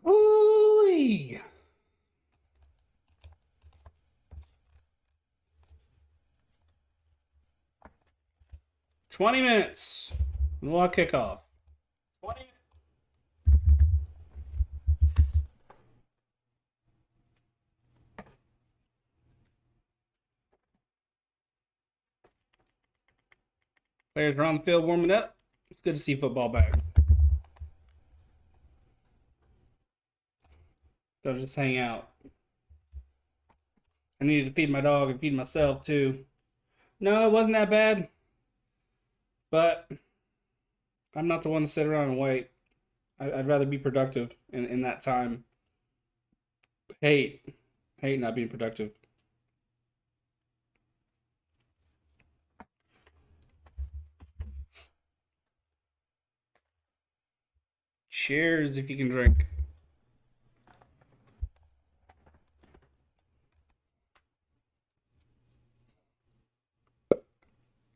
Ooh. 20 minutes. We'll kick off. 20 minutes. Players are on the field warming up. It's good to see football back. They'll just hang out. I needed to feed my dog and feed myself too. No, it wasn't that bad. But I'm not the one to sit around and wait. I'd rather be productive in that time. Hate not being productive. Cheers if you can drink.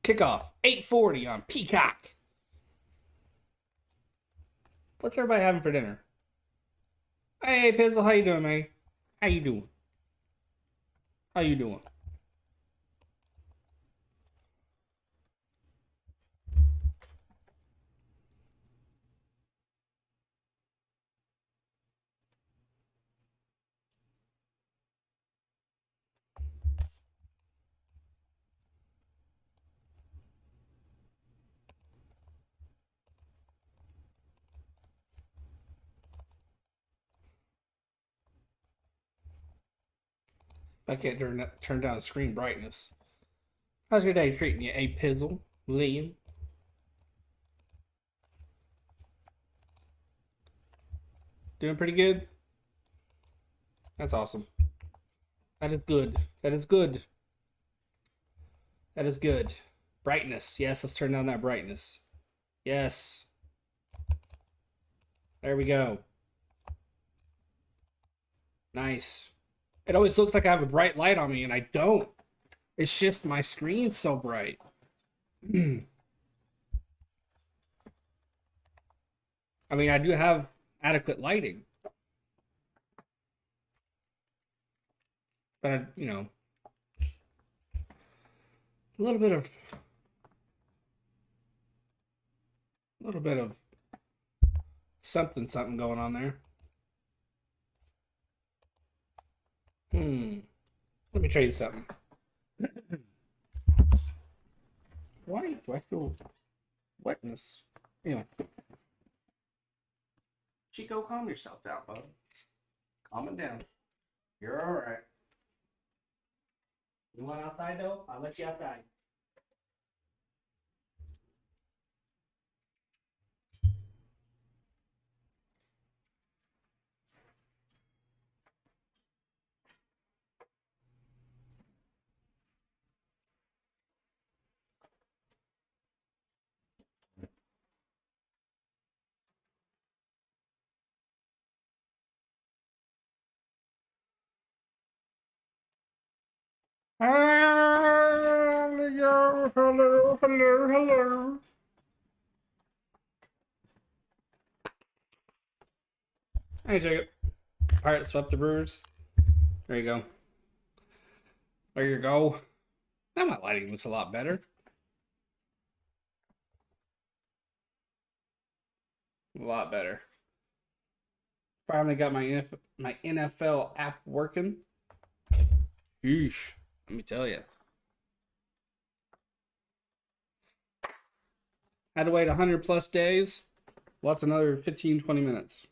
Kickoff, 8:40 on Peacock. What's everybody having for dinner? Hey, Pizzle, how you doing, man? How you doing? How you doing? I can't turn down screen brightness. How's your day treating you, A Pizzle, Liam? Doing pretty good? That's awesome. That is good. That is good. That is good. Brightness. Yes, let's turn down that brightness. Yes. There we go. Nice. It always looks like I have a bright light on me, and I don't. It's just my screen's so bright. I mean, I do have adequate lighting. But, a little bit of something going on there. Let me try you something. Why do I feel wetness? Anyway. Chico, calm yourself down, bud. Calm it down. You're alright. You want outside though? I'll let you outside. Hello. Hey, Jacob. Alright, swept the Brewers. There you go. There you go. Now my lighting looks a lot better. A lot better. Finally got my NFL app working. Yeesh. Let me tell you. Had to wait 100 plus days. What's another 15, 20 minutes?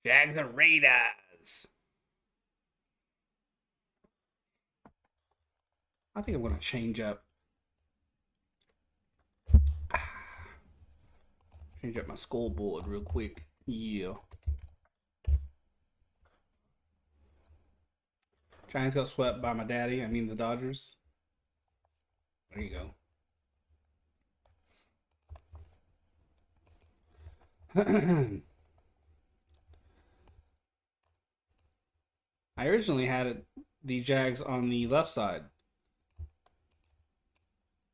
Jags and Raiders. I think I'm going to change up. Change up my scoreboard real quick. Yeah. Giants got swept by my daddy. I mean the Dodgers. There you go. I originally had the Jags on the left side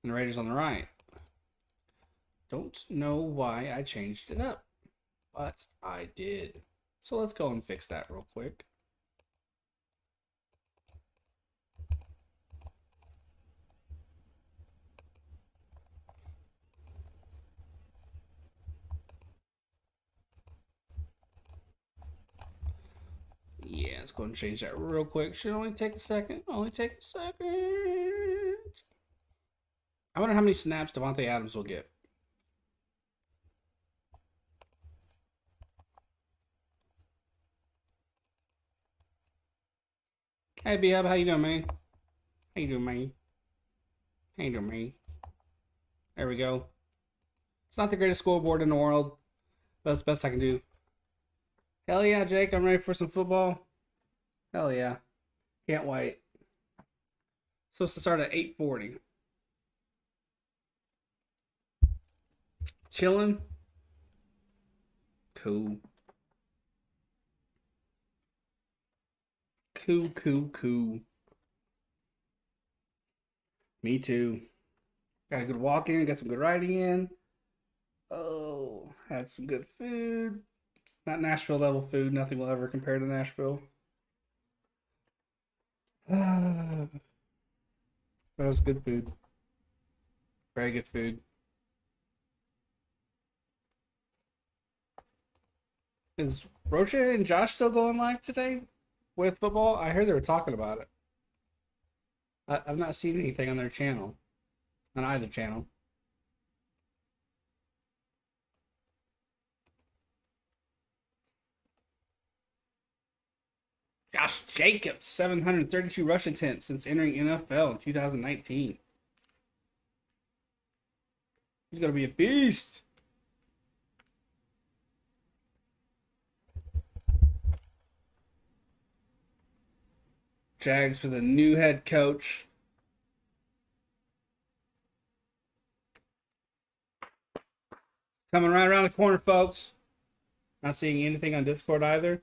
and the Raiders on the right. Don't know why I changed it up, but I did. So let's go and fix that real quick. Yeah, let's go and change that real quick. Should only take a second. Only take a second. I wonder how many snaps Devontae Adams will get. Hey, B-Hub, how you doing, man? How you doing, man? How you doing, man? There we go. It's not the greatest scoreboard in the world, but it's the best I can do. Hell yeah, Jake, I'm ready for some football. Hell yeah. Can't wait. Supposed to start at 8:40. Chilling. Cool. Cool. Me too. Got a good walk in, got some good riding in. Oh, had some good food. Not Nashville level food. Nothing will ever compare to Nashville. That was good food. Very good food. Is Rocha and Josh still going live today with football? I heard they were talking about it. I've not seen anything on their channel, on either channel. Josh Jacobs, 732 rush attempts since entering NFL in 2019. He's going to be a beast. Jags for the new head coach. Coming right around the corner, folks. Not seeing anything on Discord either.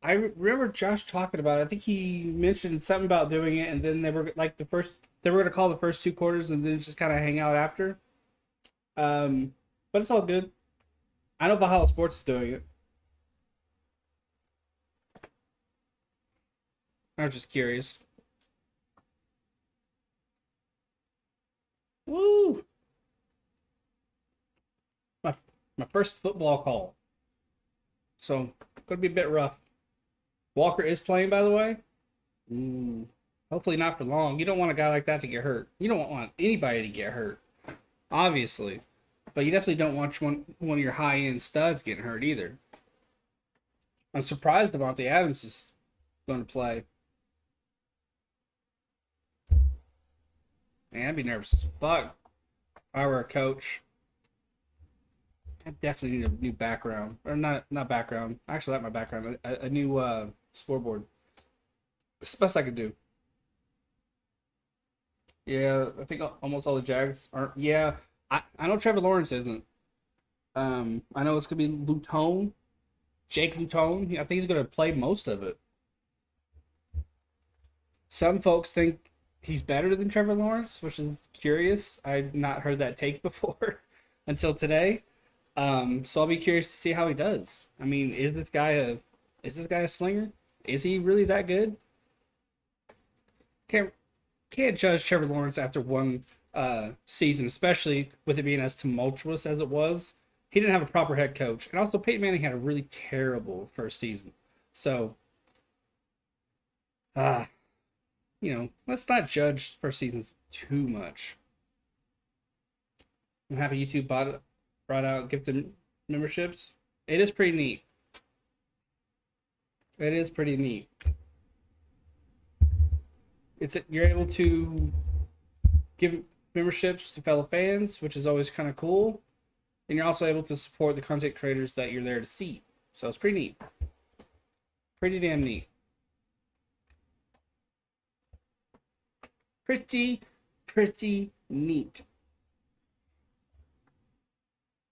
I remember Josh talking about it. I think he mentioned something about doing it, and then they were like they were going to call the first two quarters and then just kind of hang out after. But it's all good. I know Valhalla Sports is doing it. I was just curious. Woo! My my first football call. So gonna be a bit rough. Walker is playing, by the way. Ooh. Hopefully not for long. You don't want a guy like that to get hurt. You don't want anybody to get hurt, obviously. But you definitely don't want one of your high end studs getting hurt either. I'm surprised Devontae Adams is going to play. Man, I'd be nervous as fuck if I were a coach. I definitely need a new background, or not background. I actually like my background. A new scoreboard. It's the best I could do. Yeah, I think almost all the Jags aren't. Yeah, I know Trevor Lawrence isn't. I know it's gonna be Luton, Jake Luton. I think he's gonna play most of it. Some folks think he's better than Trevor Lawrence, which is curious. I'd not heard that take before until today. So I'll be curious to see how he does. I mean, is this guy a slinger? Is he really that good? Can't can't judge Trevor Lawrence after one season, especially with it being as tumultuous as it was. He didn't have a proper head coach, and also Peyton Manning had a really terrible first season. So, uh, let's not judge first seasons too much. I'm happy YouTube brought out gifted memberships. It is pretty neat. It is pretty neat. You're able to give memberships to fellow fans, which is always kind of cool. And you're also able to support the content creators that you're there to see. So it's pretty neat. Pretty damn neat. Pretty neat.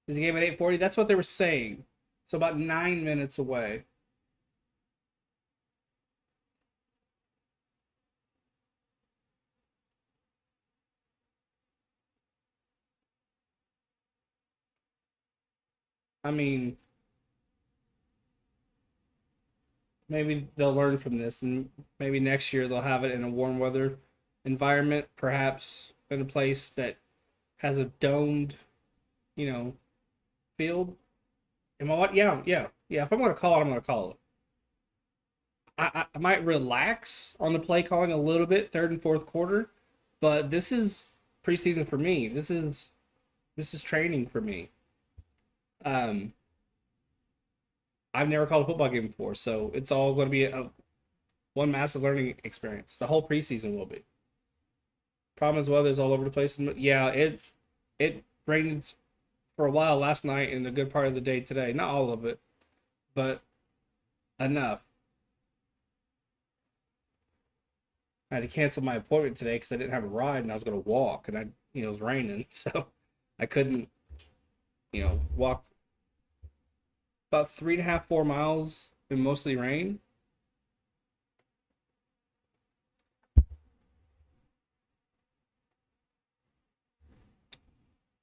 Is the game at 8:40? That's what they were saying. So about 9 minutes away. I mean, maybe they'll learn from this, and maybe next year they'll have it in a warm weather environment, perhaps in a place that has a domed, you know, field. Am I what? Yeah, yeah, yeah. If I'm gonna call it, I'm gonna call it. I might relax on the play calling a little bit, third and fourth quarter, but this is preseason for me. This is training for me. Um, I've never called a football game before, so it's all going to be one massive learning experience. The whole preseason will be. Problem is, weather's all over the place. And yeah, it rained for a while last night and a good part of the day today. Not all of it, but enough. I had to cancel my appointment today because I didn't have a ride and I was going to walk, and it was raining, so I couldn't, walk about 3.5, 4 miles in mostly rain.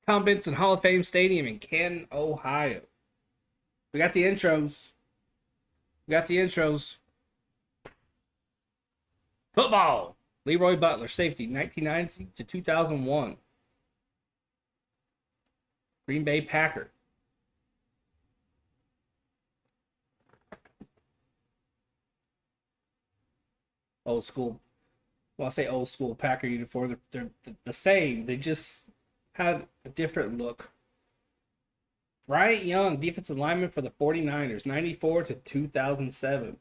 Tom Benson Hall of Fame Stadium in Canton, Ohio. We got the intros. We got the intros. Football. Leroy Butler, safety, 1990 to 2001. Green Bay Packer. Old school. Well, I say old school Packer uniform. They're the same. They just had a different look. Bryant Young, defensive lineman for the 49ers, 94 to 2007.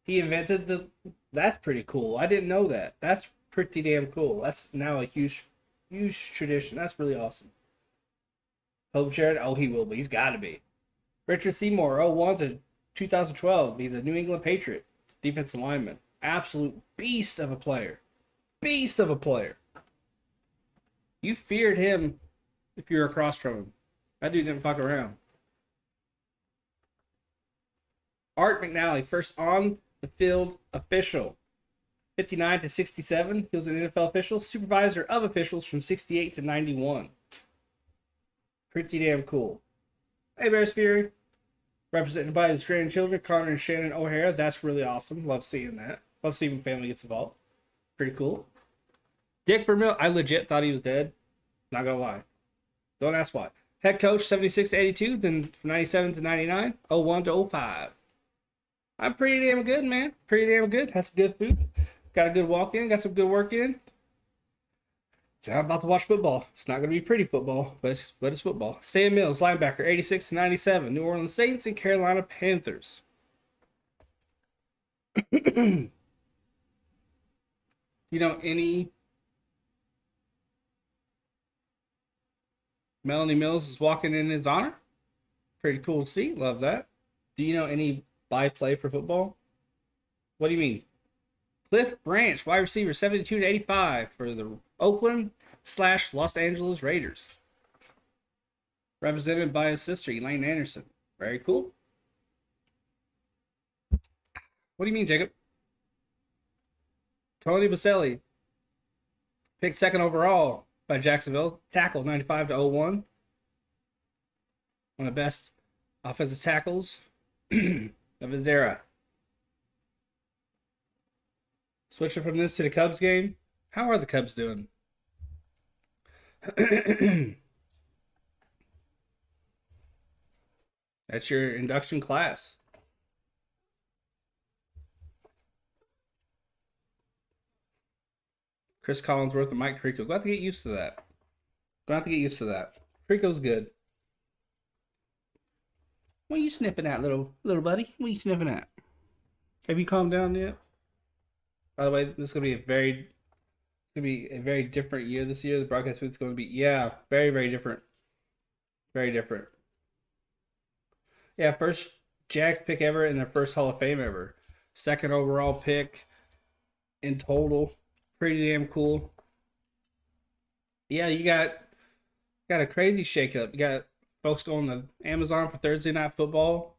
He invented the. That's pretty cool. I didn't know that. That's pretty damn cool. That's now a huge, huge tradition. That's really awesome. Hope Jared. Oh, he will be. He's got to be. Richard Seymour, 01 to 2012. He's a New England Patriot, defensive lineman. Absolute beast of a player. Beast of a player. You feared him if you were across from him. That dude didn't fuck around. Art McNally, first on the field official. 59 to 67. He was an NFL official. Supervisor of officials from 68 to 91. Pretty damn cool. Hey, Bears Fury. Represented by his grandchildren, Connor and Shannon O'Hara. That's really awesome. Love seeing that. Love seeing when family gets involved. Pretty cool. Dick Vermeil, I legit thought he was dead. Not gonna lie. Don't ask why. Head coach, 76 to 82, then from 97 to 99, 01 to 05. I'm pretty damn good, man. Pretty damn good. Has some good food. Got a good walk in. Got some good work in. So I'm about to watch football. It's not going to be pretty football, but it's football. Sam Mills, linebacker, 86 to 97. New Orleans Saints and Carolina Panthers. Any Melanie Mills is walking in his honor. Pretty cool to see. Love that. Do you know any by play for football? What do you mean? Cliff Branch, wide receiver, 72 to 85 for the Oakland/Los Angeles Raiders. Represented by his sister, Elaine Anderson. Very cool. What do you mean, Jacob? Tony Baselli, picked second overall by Jacksonville. Tackle, 95 to 01. One of the best offensive tackles of his era. Switching from this to the Cubs game. How are the Cubs doing? That's your induction class. Chris Collinsworth and Mike Tirico. Go have to get used to that. Go have to get used to that. Tirico's good. What are you sniffing at, little buddy? What are you sniffing at? Have you calmed down yet? By the way, this is gonna be a very different year this year. The broadcast booth is going to be very, very different. Very different. Yeah, first Jags pick ever in their first Hall of Fame ever. Second overall pick in total. Pretty damn cool. Yeah, you got a crazy shakeup. You got folks going to Amazon for Thursday Night Football.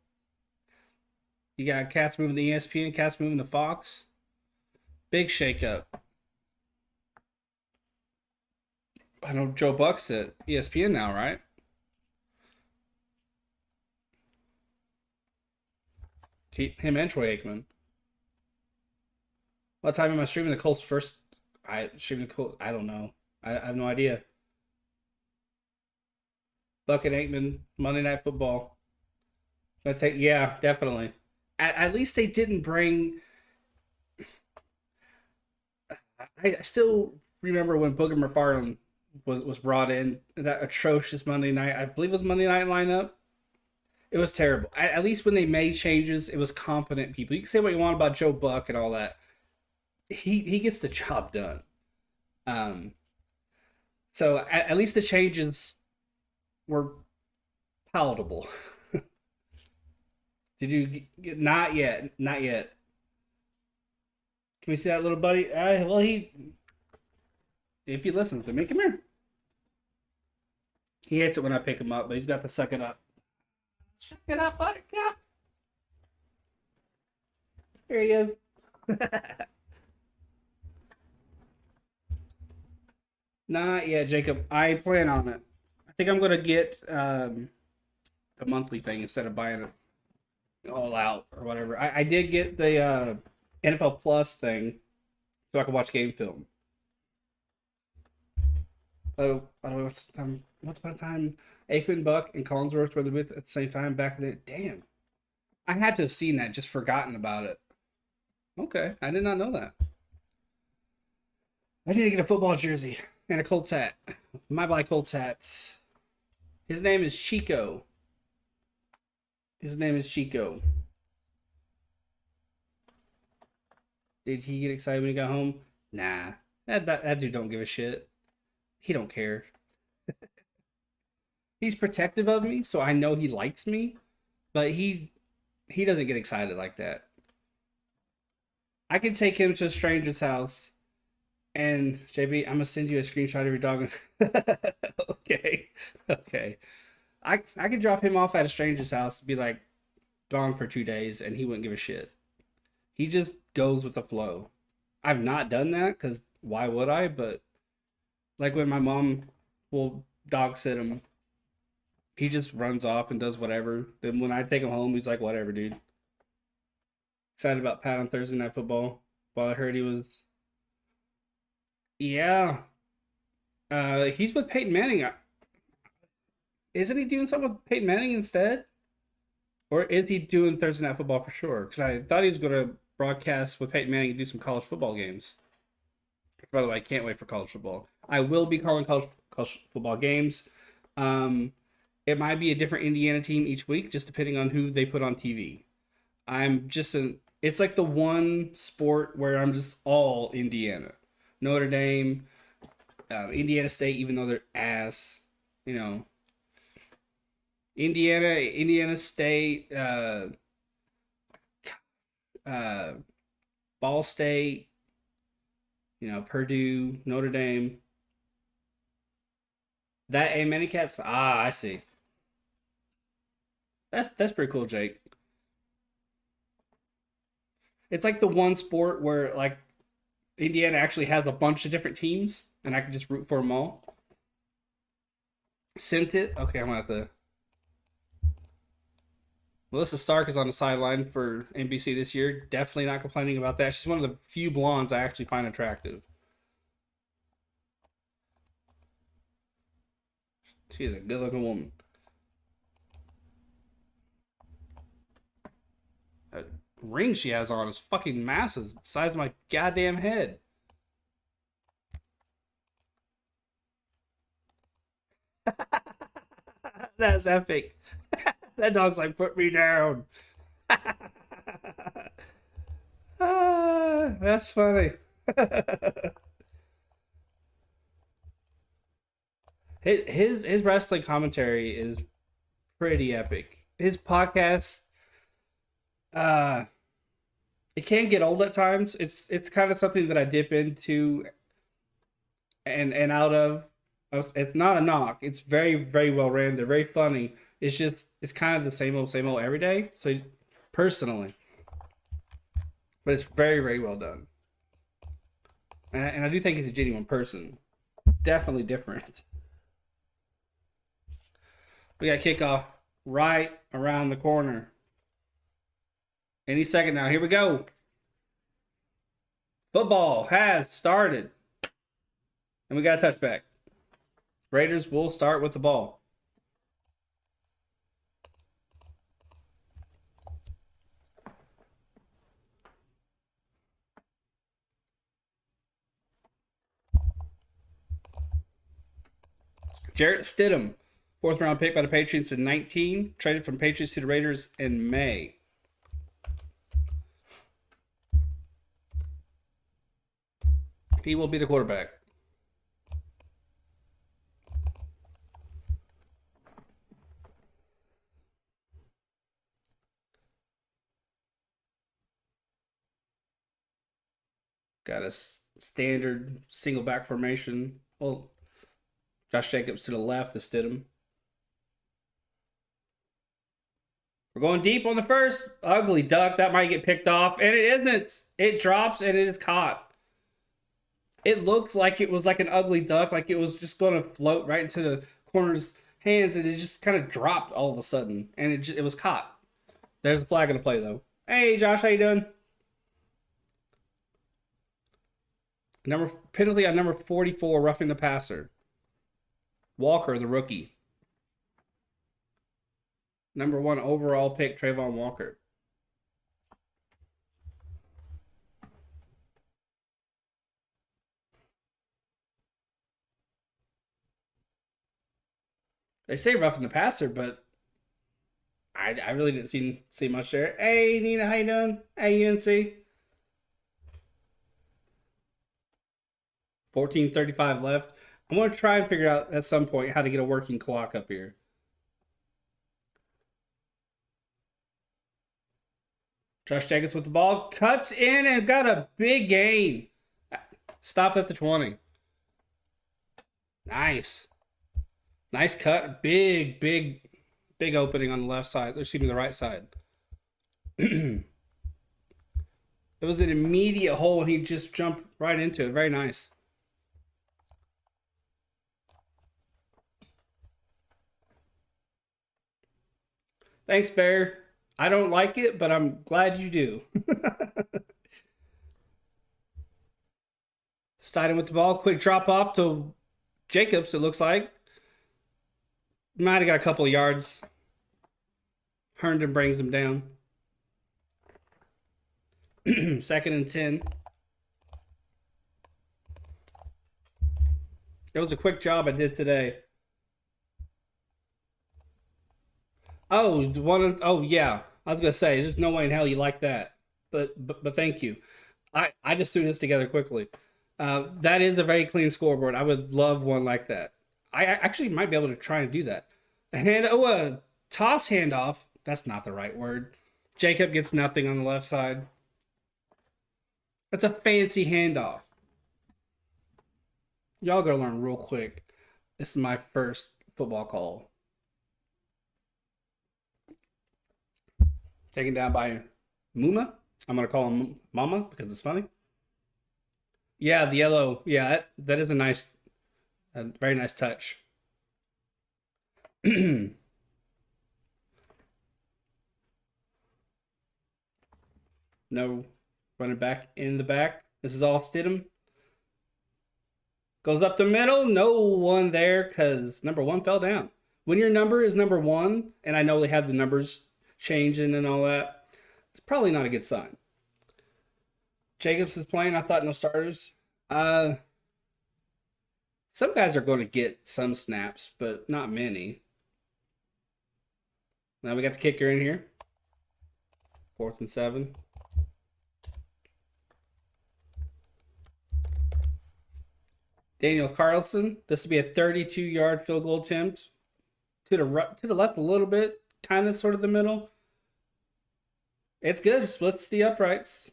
You got cats moving to ESPN, cats moving to Fox. Big shakeup. I know Joe Buck's at ESPN now, right? Him and Troy Aikman. What time am I streaming the Colts first? I streaming the Colts. I don't know. I have no idea. Buck and Aikman Monday Night Football. I take yeah, definitely. At least they didn't bring. I still remember when Booger McFarland was brought in. That atrocious Monday night. I believe it was Monday night lineup. It was terrible. At least when they made changes, it was competent people. You can say what you want about Joe Buck and all that. He gets the job done. Um, so at least the changes were palatable. Did you get not yet? Not yet. Can we see that little buddy? Well, he if he listens to me, come here. He hates it when I pick him up, but he's got to suck it up. Suck it up, buttercup. Here he is. Not yet, Jacob. I plan on it. I think I'm gonna get the monthly thing instead of buying it all out or whatever. I did get the NFL Plus thing so I can watch game film. Oh, by the way, what's by the time Aikman, Buck, and Collinsworth were at the same time back in the damn. I had to have seen that, just forgotten about it. Okay, I did not know that. I need to get a football jersey and a Colts hat. My buy Colts hats. His name is Chico. His name is Chico. Did he get excited when he got home? Nah. That dude don't give a shit. He don't care. He's protective of me, so I know he likes me, but he doesn't get excited like that. I can take him to a stranger's house and JB, I'm gonna send you a screenshot of your dog. Okay. Okay. I could drop him off at a stranger's house, be like gone for 2 days, and he wouldn't give a shit. He just goes with the flow. I've not done that because why would I? But like when my mom will dog sit him, he just runs off and does whatever. Then when I take him home, he's like, whatever, dude. Excited about Pat on Thursday Night Football. Well, I heard he was. Yeah. He's with Peyton Manning. Isn't he doing something with Peyton Manning instead? Or is he doing Thursday Night Football for sure? Because I thought he was going to broadcast with Peyton Manning and do some college football games. By the way, I can't wait for college football. I will be calling college football games. It might be a different Indiana team each week, just depending on who they put on TV. It's like the one sport where I'm just all Indiana. Notre Dame, Indiana State, even though they're ass, you know. Indiana State, uh, Ball State, Purdue, Notre Dame. That a many cats. Ah, I see. That's pretty cool, Jake. It's like the one sport where like Indiana actually has a bunch of different teams, and I can just root for them all. Sent it. Okay, I'm gonna have to. Melissa Stark is on the sideline for NBC this year. Definitely not complaining about that. She's one of the few blondes I actually find attractive. She is a good-looking woman. That ring she has on is fucking massive, the size of my goddamn head. That's epic. That dog's like, put me down. That's funny. His wrestling commentary is pretty epic. His podcast, uh, it can get old at times. It's kind of something that I dip into and out of. It's not a knock. It's very very well ran. They're very funny. It's kind of the same old every day. So personally, but it's very very well done. And I do think he's a genuine person. Definitely different. We got kickoff right around the corner. Any second now. Here we go. Football has started. And we got a touchback. Raiders will start with the ball. Jarrett Stidham, fourth round pick by the Patriots in 19, traded from Patriots to the Raiders in May. He will be the quarterback. Got a standard single back formation. Well, Josh Jacobs to the left of Stidham. We're going deep on the first. Ugly duck. That might get picked off. And it isn't. It drops and it is caught. It looked like it was like an ugly duck. Like it was just going to float right into the corner's hands. And it just kind of dropped all of a sudden. And it was caught. There's the flag of the play, though. Hey, Josh. How you doing? Penalty on number 44, roughing the passer. Walker, the rookie. Number 1 overall pick, Trayvon Walker. They say roughing the passer, but I really didn't see much there. Hey, Nina, how you doing? Hey, UNC. 14:35 left. I'm going to try and figure out at some point how to get a working clock up here. Josh Jacobs with the ball. Cuts in and got a big gain. Stopped at the 20. Nice. Nice cut. Big opening on the left side. Excuse me, the right side. It was an immediate hole and he just jumped right into it. Very nice. Thanks, Bear. I don't like it, but I'm glad you do. Starting with the ball. Quick drop off to Jacobs, it looks like. Might have got a couple of yards. Herndon brings him down. 2nd and 10. It was a quick job I did today. Oh, yeah. I was gonna say, there's no way in hell you like that, but thank you. I just threw this together quickly. That is a very clean scoreboard. I would love one like that. I actually might be able to try and do that. A toss handoff. That's not the right word. Jacob gets nothing on the left side. That's a fancy handoff. Y'all gotta learn real quick. This is my first football call. Taken down by Muma. I'm going to call him Mama because it's funny. Yeah, the yellow. Yeah, that is a very nice touch. No running back in the back. This is all Stidham. Goes up the middle. No one there because number 1 fell down. When your number is number 1, and I know they have the numbers changing and all that, it's probably not a good sign. Jacobs is playing. I thought no starters. Some guys are going to get some snaps, but not many. Now we got the kicker in here. 4th and 7. Daniel Carlson. This will be a 32-yard field goal attempt. To the left a little bit. Kind of sort of the middle. It's good. Splits the uprights.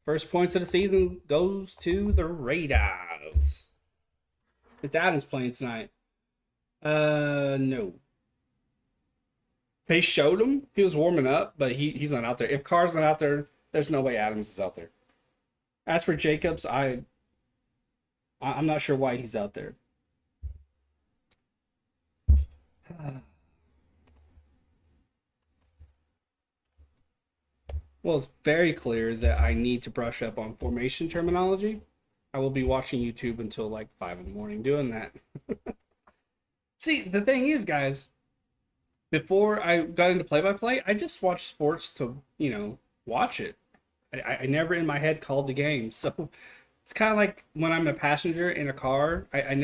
First points of the season goes to the Raiders. It's Adams playing tonight. No. They showed him. He was warming up, but he's not out there. If Carr's not out there, there's no way Adams is out there. As for Jacobs, I'm not sure why he's out there. Well, it's very clear that I need to brush up on formation terminology. I will be watching YouTube until like 5 in the morning doing that. See, the thing is, guys, before I got into play by play, I just watched sports to, watch it. I never in my head called the game. So it's kind of like when I'm a passenger in a car, I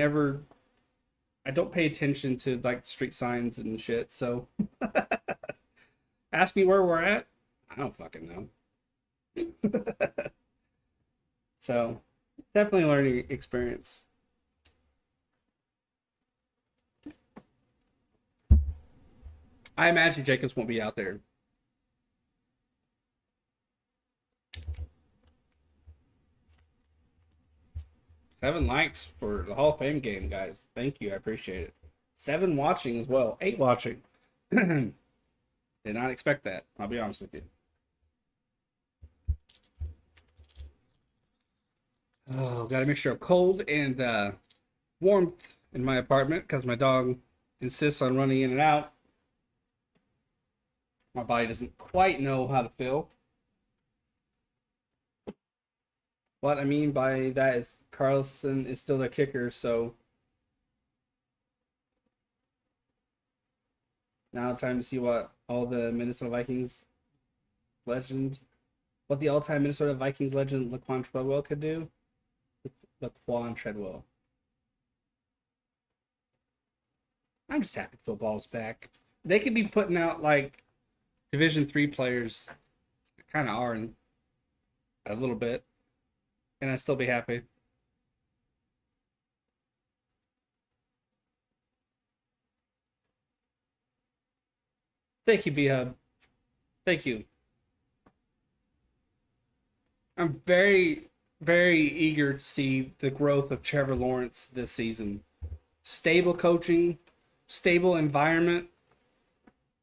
don't pay attention to like street signs and shit. So ask me where we're at. I don't fucking know. So definitely a learning experience. I imagine Jacobs won't be out there. 7 likes for the Hall of Fame game, guys. Thank you. I appreciate it. 7 watching as well. 8 watching. Did not expect that. I'll be honest with you. Oh, got a mixture of cold and warmth in my apartment because my dog insists on running in and out. My body doesn't quite know how to feel. What I mean by that is Carlson is still their kicker, so now time to see what all the Minnesota Vikings legend, what the all-time Minnesota Vikings legend Laquan Treadwell could do. Laquan Treadwell. I'm just happy football's back. They could be putting out like Division 3 players, kind of are in a little bit, and I'd still be happy. Thank you, B Hub. Thank you. I'm very, very eager to see the growth of Trevor Lawrence this season. Stable coaching, stable environment.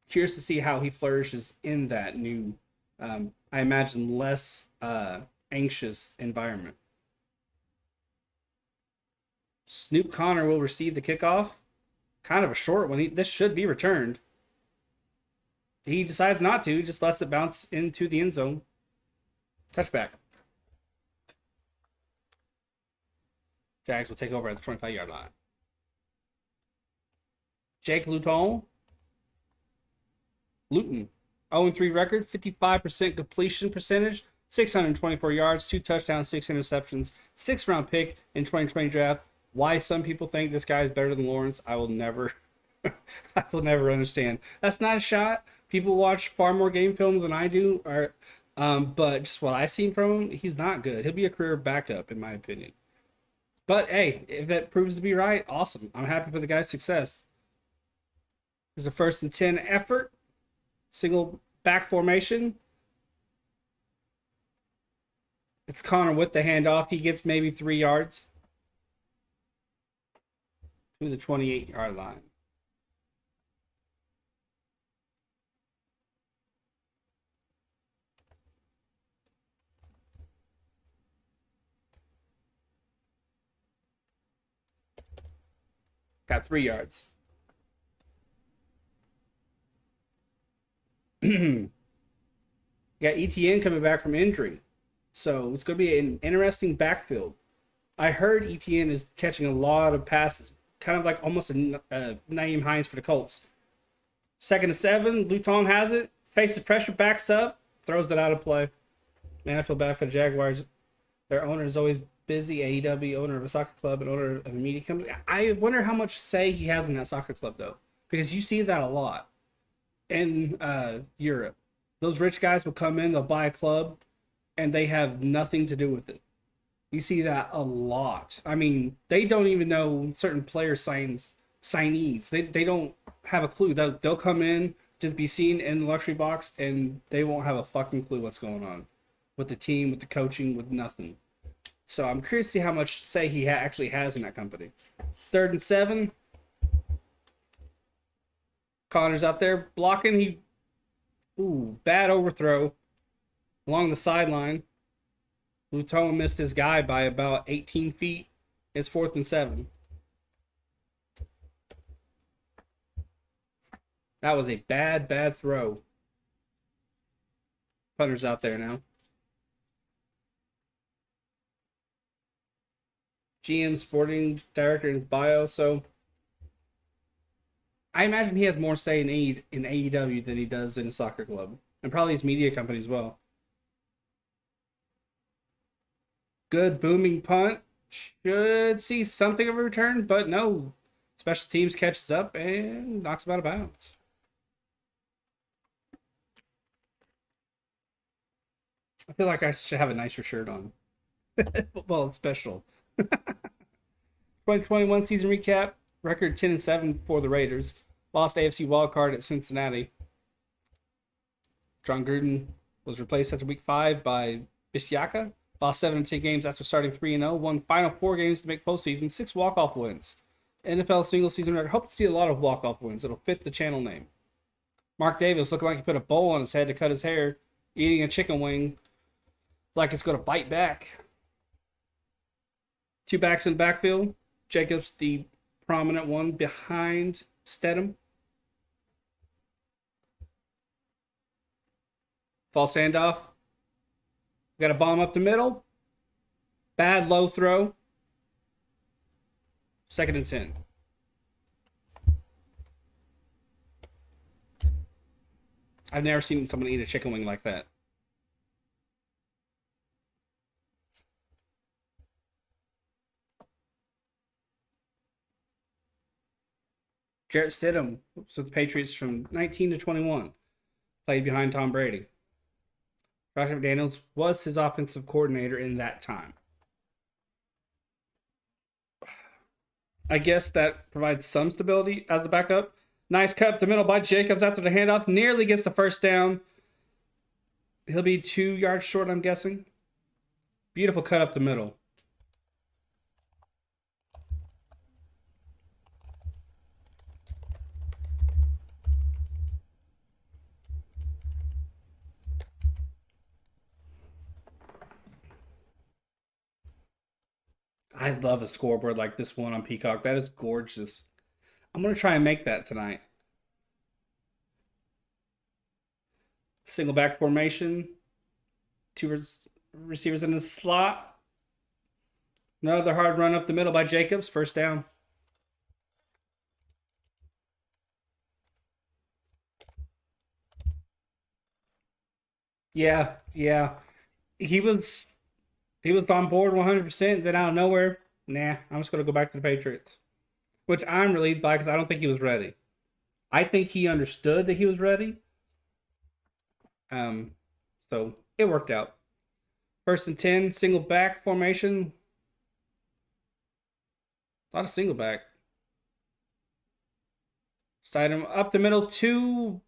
Curious to see how he flourishes in that new, I imagine, less anxious environment. Snoop Connor will receive the kickoff. Kind of a short one. This should be returned. He decides not to, just lets it bounce into the end zone. Touchback. Jags will take over at the 25-yard line. Jake Luton. 0-3 record, 55% completion percentage, 624 yards, 2 touchdowns, 6 interceptions, 6th-round pick in 2020 draft. Why some people think this guy is better than Lawrence, I will never, I will never understand. That's not a shot. People watch far more game films than I do, but just what I've seen from him, he's not good. He'll be a career backup, in my opinion. But hey, if that proves to be right, awesome. I'm happy for the guy's success. There's a 1st and 10 effort. Single back formation. It's Connor with the handoff. He gets maybe 3 yards to the 28-yard line. Got 3 yards. You got ETN coming back from injury. So it's going to be an interesting backfield. I heard ETN is catching a lot of passes, kind of like almost a Naeem Hines for the Colts. 2nd and 7, Luton has it, faces pressure, backs up, throws it out of play. Man, I feel bad for the Jaguars. Their owner is always busy, AEW, owner of a soccer club and owner of a media company. I wonder how much say he has in that soccer club, though, because you see that a lot in Europe. Those rich guys will come in, they'll buy a club, and they have nothing to do with it. You see that a lot. I mean, they don't even know certain player signees. They don't have a clue. They'll come in to be seen in the luxury box, and they won't have a fucking clue what's going on with the team, with the coaching, with nothing. So I'm curious to see how much say he actually has in that company. 3rd and 7. Connor's out there blocking. Bad overthrow along the sideline. Luton missed his guy by about 18 feet. It's 4th and 7. That was a bad throw. punters out there now. GM sporting director in his bio, so I imagine he has more say in AEW than he does in a soccer club, and probably his media company as well. Good booming punt. Should see something of a return, but no. Special teams catches up and knocks him out of bounds. I feel like I should have a nicer shirt on. Football is special. 2021 season recap. Record 10-7 for the Raiders. Lost AFC wildcard at Cincinnati. John Gruden was replaced after week 5 by Bisiaka. Lost 7 of 10 games after starting 3-0. Won final 4 games to make postseason. 6 walk-off wins. NFL single season record. Hope to see a lot of walk-off wins. It'll fit the channel name. Mark Davis looking like he put a bowl on his head to cut his hair. Eating a chicken wing like it's going to bite back. 2 backs in the backfield. Jacobs, the prominent one behind Stedham. False handoff. Got a bomb up the middle. Bad low throw. 2nd and 10. I've never seen someone eat a chicken wing like that. Jarrett Stidham was with the Patriots from 19 to 21. Played behind Tom Brady. Josh McDaniels was his offensive coordinator in that time. I guess that provides some stability as the backup. Nice cut up the middle by Jacobs after the handoff. Nearly gets the first down. He'll be 2 yards short, I'm guessing. Beautiful cut up the middle. I love a scoreboard like this one on Peacock. That is gorgeous. I'm going to try and make that tonight. Single back formation. 2 receivers in the slot. Another hard run up the middle by Jacobs. First down. Yeah. He was on board 100%. Then out of nowhere, nah, I'm just going to go back to the Patriots. Which I'm relieved by because I don't think he was ready. I think he understood that he was ready. So it worked out. 1st and 10, single back formation. A lot of single back. Side him up the middle to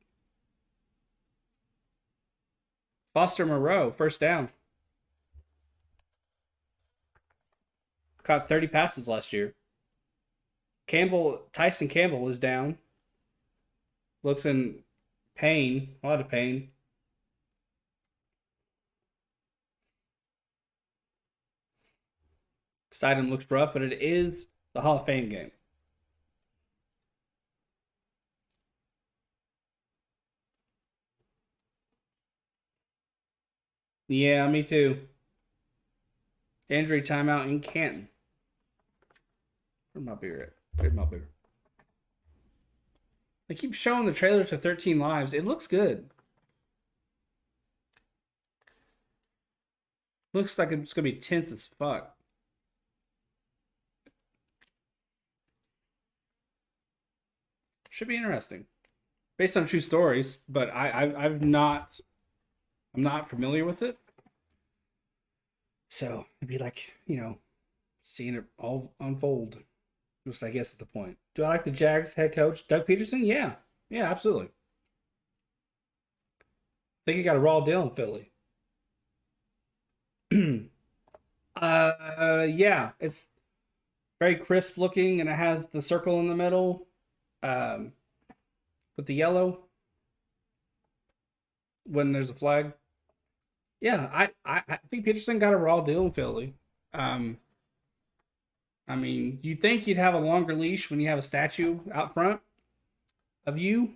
Foster Moreau. First down. Caught 30 passes last year. Tyson Campbell is down. Looks in pain, a lot of pain. Stidham looks rough, but it is the Hall of Fame game. Yeah, me too. Injury timeout in Canton. Where's my beer at? Where's my beer? They keep showing the trailer to 13 Lives. It looks good. Looks like it's going to be tense as fuck. Should be interesting. Based on true stories, but I'm not familiar with it. So it'd be like, seeing it all unfold. Just I guess is the point. Do I like the Jags head coach, Doug Peterson? Yeah. Yeah, absolutely. I think he got a raw deal in Philly. Yeah, it's very crisp looking and it has the circle in the middle. With the yellow when there's a flag. Yeah, I think Peterson got a raw deal in Philly. I mean, you'd think you'd have a longer leash when you have a statue out front of you,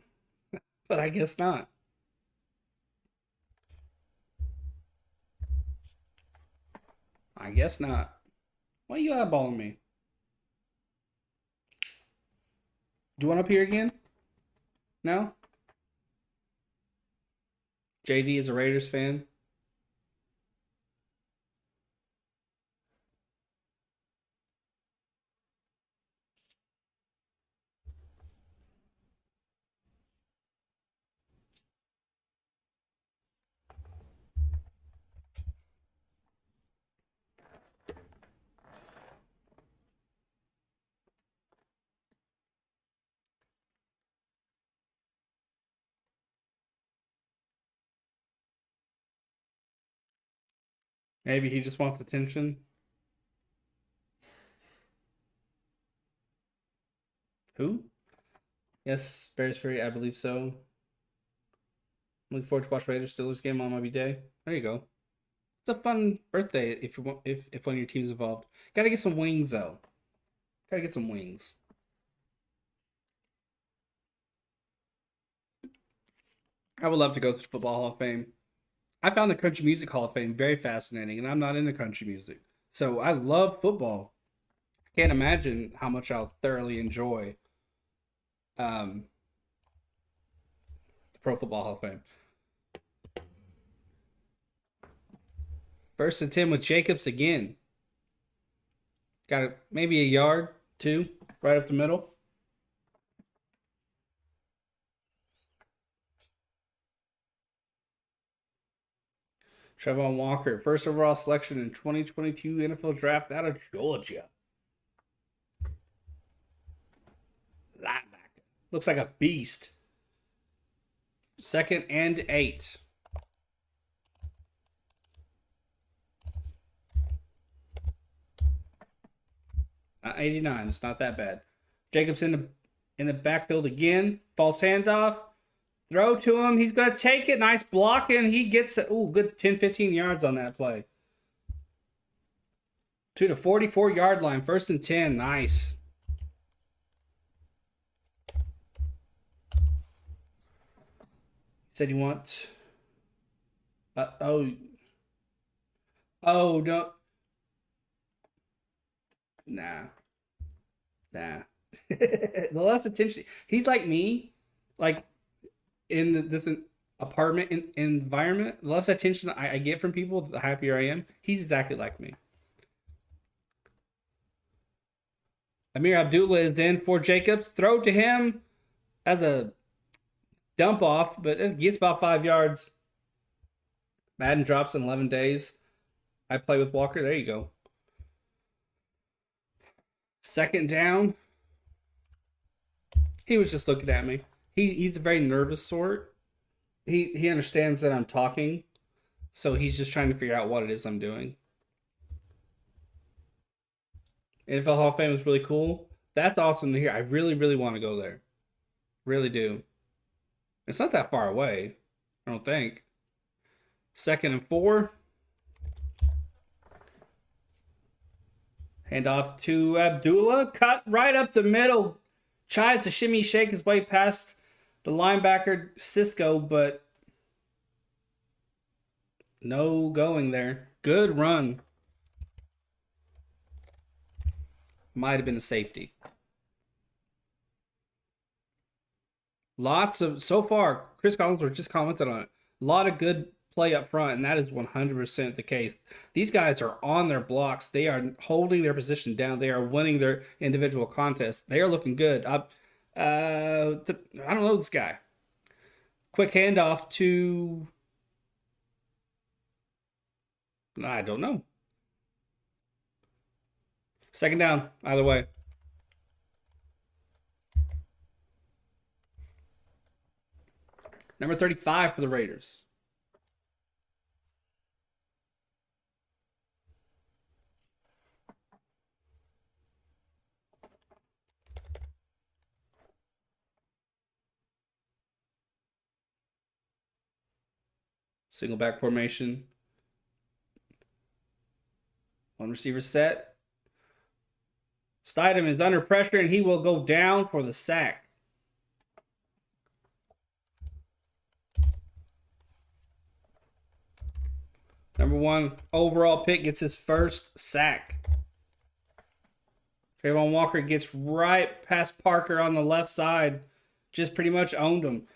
but I guess not. I guess not. Why you eyeballing me? Do you want up here again? No? JD is a Raiders fan. Maybe he just wants attention. Who? Yes, Bears Fury, I believe so. I'm looking forward to watch Raiders Steelers game on my day. There you go. It's a fun birthday if you want if one of your team's involved. Gotta get some wings though. Gotta get some wings. I would love to go to the Football Hall of Fame. I found the Country Music Hall of Fame very fascinating, and I'm not into country music. So I love football. I can't imagine how much I'll thoroughly enjoy um, the Pro Football Hall of Fame. First and 10 with Jacobs again. Got it, maybe a yard, two, right up the middle. Trevon Walker, first overall selection in 2022 NFL Draft out of Georgia. Linebacker. Looks like a beast. Second and 8. Not 89. It's not that bad. Jacobs in the backfield again. False handoff. Throw to him. He's going to take it. Nice blocking. He gets good 10, 15 yards on that play. To the 44-yard line. First and 10. Nice. Said you want. Oh, no. Nah. The less attention. He's like me. Like, in this apartment environment, the less attention I get from people, the happier I am. He's exactly like me. Amir Abdullah is in for Jacobs. Throw to him as a dump off, but it gets about 5 yards. Madden drops in 11 days. I play with Walker. There you go. Second down. He was just looking at me. He's a very nervous sort. He understands that I'm talking, so he's just trying to figure out what it is I'm doing. NFL Hall of Fame is really cool. That's awesome to hear. I really, really want to go there. Really do. It's not that far away, I don't think. Second and 4. Hand off to Abdullah. Cut right up the middle. Tries to shimmy shake his way past the linebacker Cisco, but no going there. Good run. Might have been a safety. Lots of, so far, Chris Collinsworth just commented on it. A lot of good play up front, and that is 100% the case. These guys are on their blocks. They are holding their position down. They are winning their individual contests. They are looking good. I don't know this guy. Quick handoff to... I don't know. Second down, either way. Number 35 for the Raiders. Single back formation. One receiver set. Stidham is under pressure, and he will go down for the sack. Number 1 overall pick gets his first sack. Trayvon Walker gets right past Parker on the left side. Just pretty much owned him.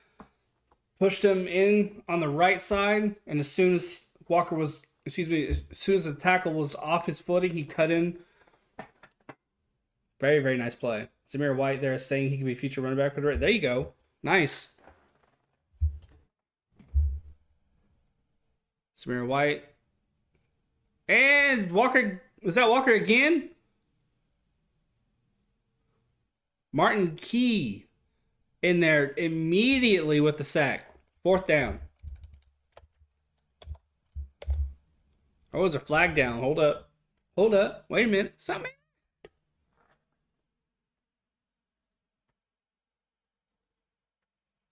Pushed him in on the right side, and as soon as as soon as the tackle was off his footing, he cut in. Very, very nice play. Zamir White there saying he could be future running back for the right. There you go. Nice. Zamir White. And Walker. Was that Walker again? Martin Key in there immediately with the sack. 4th down. Oh, was a flag down. Hold up. Hold up. Wait a minute. Something.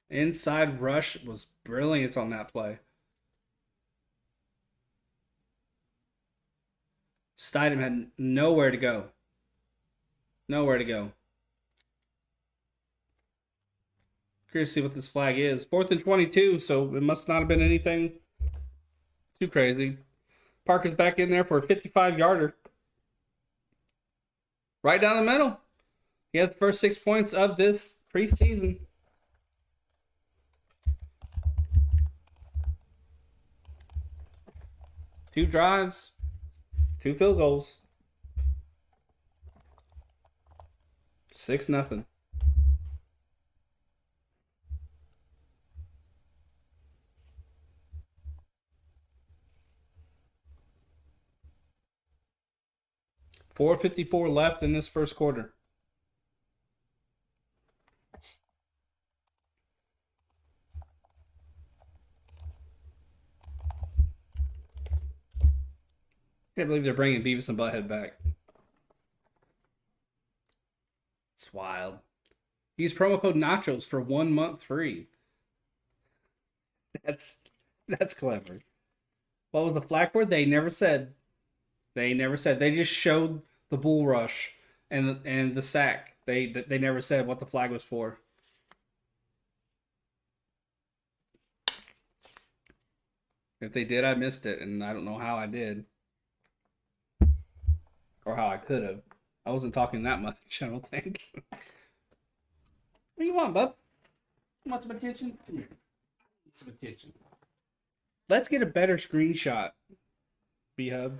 Inside rush was brilliant on that play. Stidham had nowhere to go. Nowhere to go. Curious to see what this flag is. 4th and 22, so it must not have been anything too crazy. Parker's back in there for a 55-yarder. Right down the middle. He has the first 6 points of this preseason. Two drives, 2 field goals. 6-0. $4:54 left in this first quarter. Can't believe they're bringing Beavis and Butthead back. It's wild. Use promo code Nachos for 1 month free. That's clever. What was the flag for? They never said. They never said. They just showed the bull rush and the sack. They never said what the flag was for. If they did, I missed it, and I don't know how I did. Or how I could have. I wasn't talking that much, I don't think. What do you want, bub? You want some attention? Come here. Some attention. Let's get a better screenshot, B-Hub.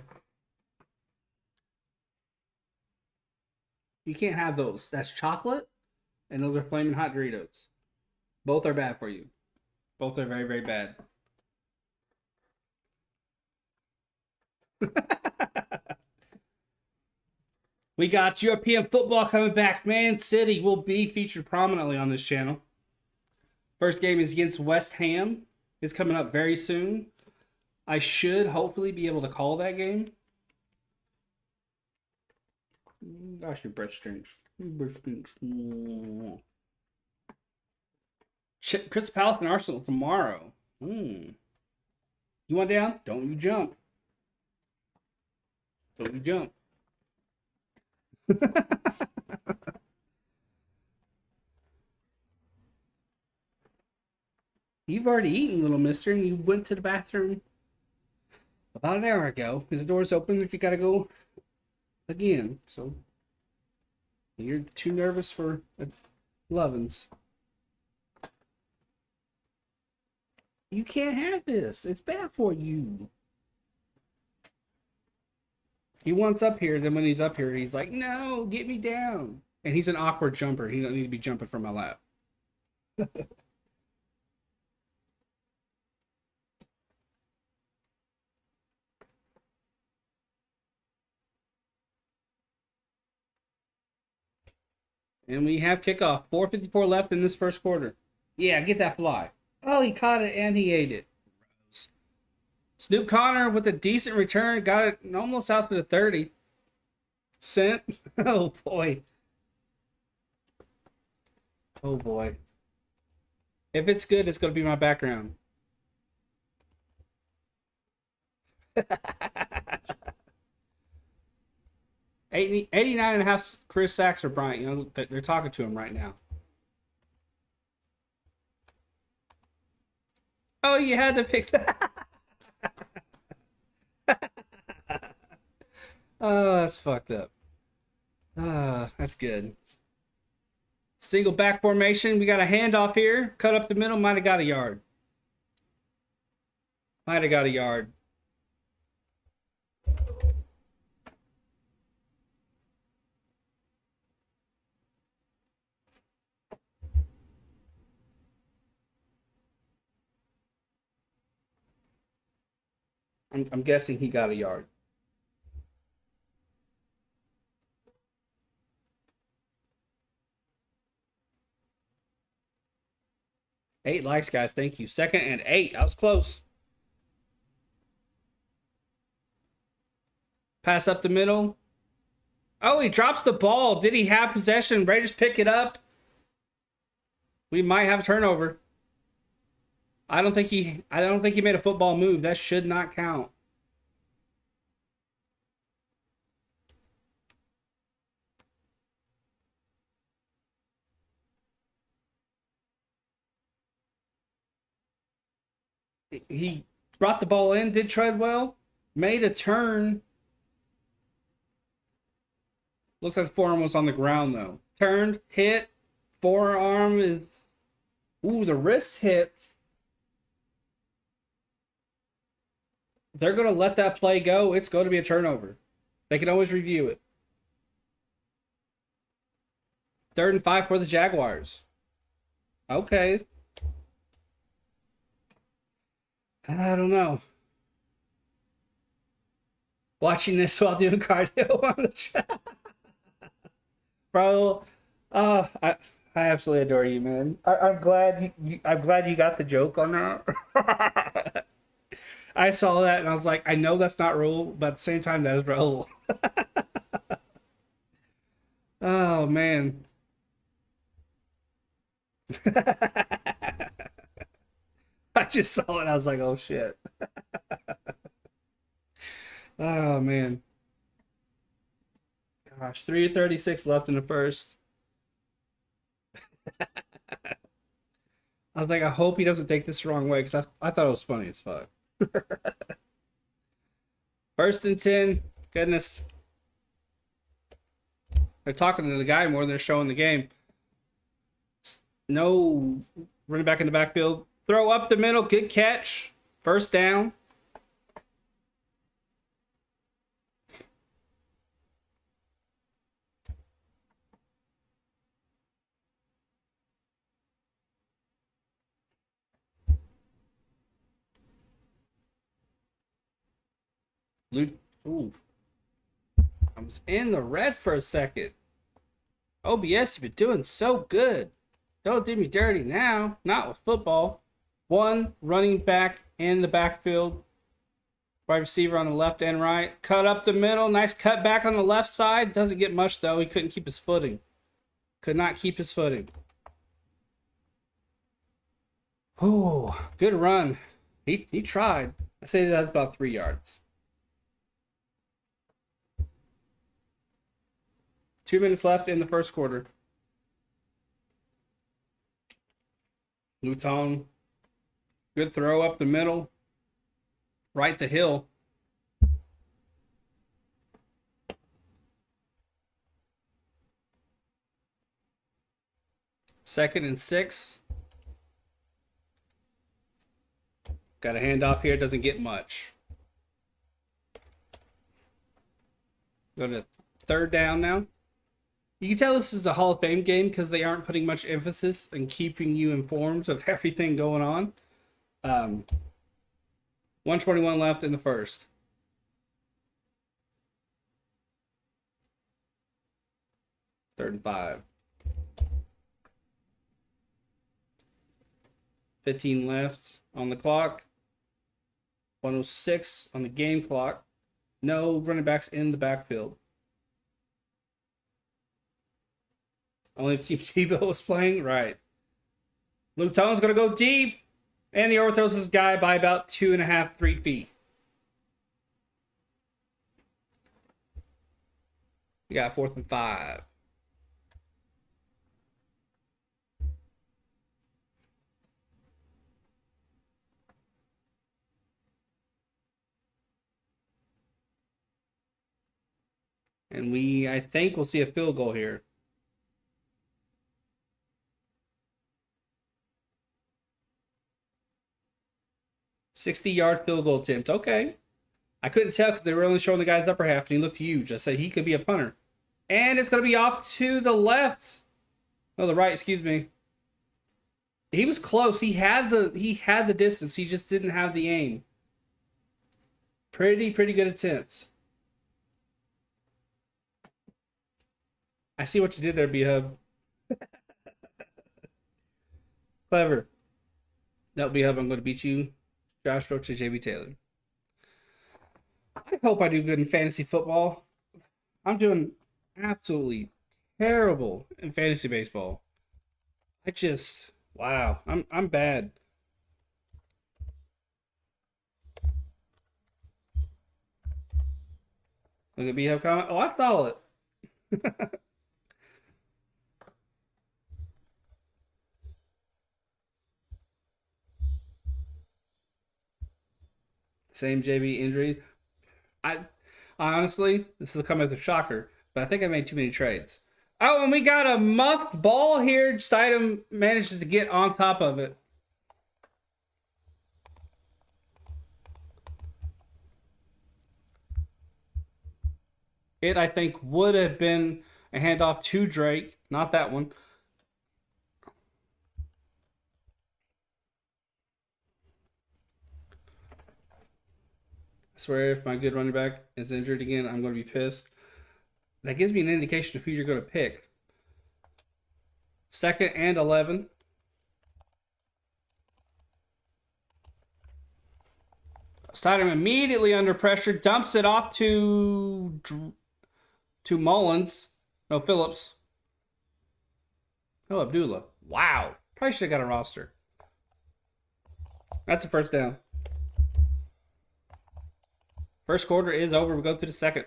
You can't have those. That's chocolate, and those are Flaming Hot Doritos. Both are bad for you. Both are very, very bad. We got European football coming back. Man City will be featured prominently on this channel. First game is against West Ham. It's coming up very soon. I should hopefully be able to call that game. Gosh, your breath stinks. Crystal Palace and Arsenal tomorrow. You want down? Don't you jump. Don't you jump. You've already eaten, little mister, and you went to the bathroom about an hour ago. And the door's open if you gotta go again. So you're too nervous for lovin's. You can't have this. It's bad for you. He wants up here, then when he's up here, he's like, no, get me down. And he's an awkward jumper. He don't need to be jumping from my lap. And we have kickoff. 4:54 left in this first quarter. Yeah, get that fly. Oh, he caught it and he ate it. Snoop Connor with a decent return. Got it almost out to the 30. Sent. Oh, boy. Oh, boy. If it's good, it's going to be my background. 89 and a half career sacks for Bryant. You know, they're talking to him right now. Oh, you had to pick that. Oh, that's fucked up. Ah, that's good. Single back formation. We got a handoff here. Cut up the middle. Might have got a yard. Might have got a yard. I'm guessing he got a yard. 8 likes, guys. Thank you. 2nd and 8. I was close. Pass up the middle. Oh, he drops the ball. Did he have possession? Raiders pick it up. We might have a turnover. I don't think he made a football move. That should not count. He brought the ball in, did Treadwell, made a turn. Looks like the forearm was on the ground though. Turned, hit, forearm is. Ooh, the wrist hit. They're going to let that play go. It's going to be a turnover. They can always review it. 3rd and 5 for the Jaguars. Okay. I don't know. Watching this while doing cardio on the track. Bro, I absolutely adore you, man. I'm glad I'm glad you got the joke on that. I saw that and I was like, I know that's not Raul, but at the same time, that is Raul. Oh man. I just saw it. I was like, oh shit. Oh man. Gosh, 3:36 left in the first. I was like, I hope he doesn't take this the wrong way because I thought it was funny as fuck. 1st and 10. Goodness. They're talking to the guy more than they're showing the game. No running back in the backfield. Throw up the middle. Good catch. 1st down. Ooh. I was in the red for a second. OBS, you've been doing so good. Don't do me dirty now. Not with football. 1 running back in the backfield. Wide receiver on the left and right. Cut up the middle. Nice cut back on the left side. Doesn't get much, though. He couldn't keep his footing. Could not keep his footing. Oh, good run. He tried. I say that's about 3 yards. 2 minutes left in the first quarter. Luton, good throw up the middle. Right to Hill. Second and 6. Got a handoff here. Doesn't get much. Go to 3rd down now. You can tell this is a Hall of Fame game because they aren't putting much emphasis in keeping you informed of everything going on. 121 left in the first. Third and 5. 15 left on the clock. 106 on the game clock. No running backs in the backfield. Only if Team Tebow was playing? Right. Luton's going to go deep. And the overthrows this guy by about 2.5, 3 feet. We got 4th and 5. And I think we'll see a field goal here. 60-yard field goal attempt. Okay. I couldn't tell because they were only showing the guy's upper half, and he looked huge. I said he could be a punter. And it's going to be off to the left. No, the right, excuse me. He was close. He had the distance. He just didn't have the aim. Pretty good attempts. I see what you did there, B-Hub. Clever. No, B-Hub, I'm going to beat you. Josh Roach to JB Taylor. I hope I do good in fantasy football. I'm doing absolutely terrible in fantasy baseball. Wow, I'm bad. Look at B-Hub comment. Oh, I saw it. Same JB injury. I honestly, this will come as a shocker, but I think I made too many trades. Oh, and we got a muffed ball here. Stidham manages to get on top of it. It, I think, would have been a handoff to Drake, not that one. I swear, if my good running back is injured again, I'm going to be pissed. That gives me an indication of who you're going to pick. 2nd and 11. Stidham immediately under pressure, dumps it off to Mullins. No, Phillips. Oh, Abdullah. Wow. Probably should have got a roster. That's a first down. First quarter is over. We go to the second.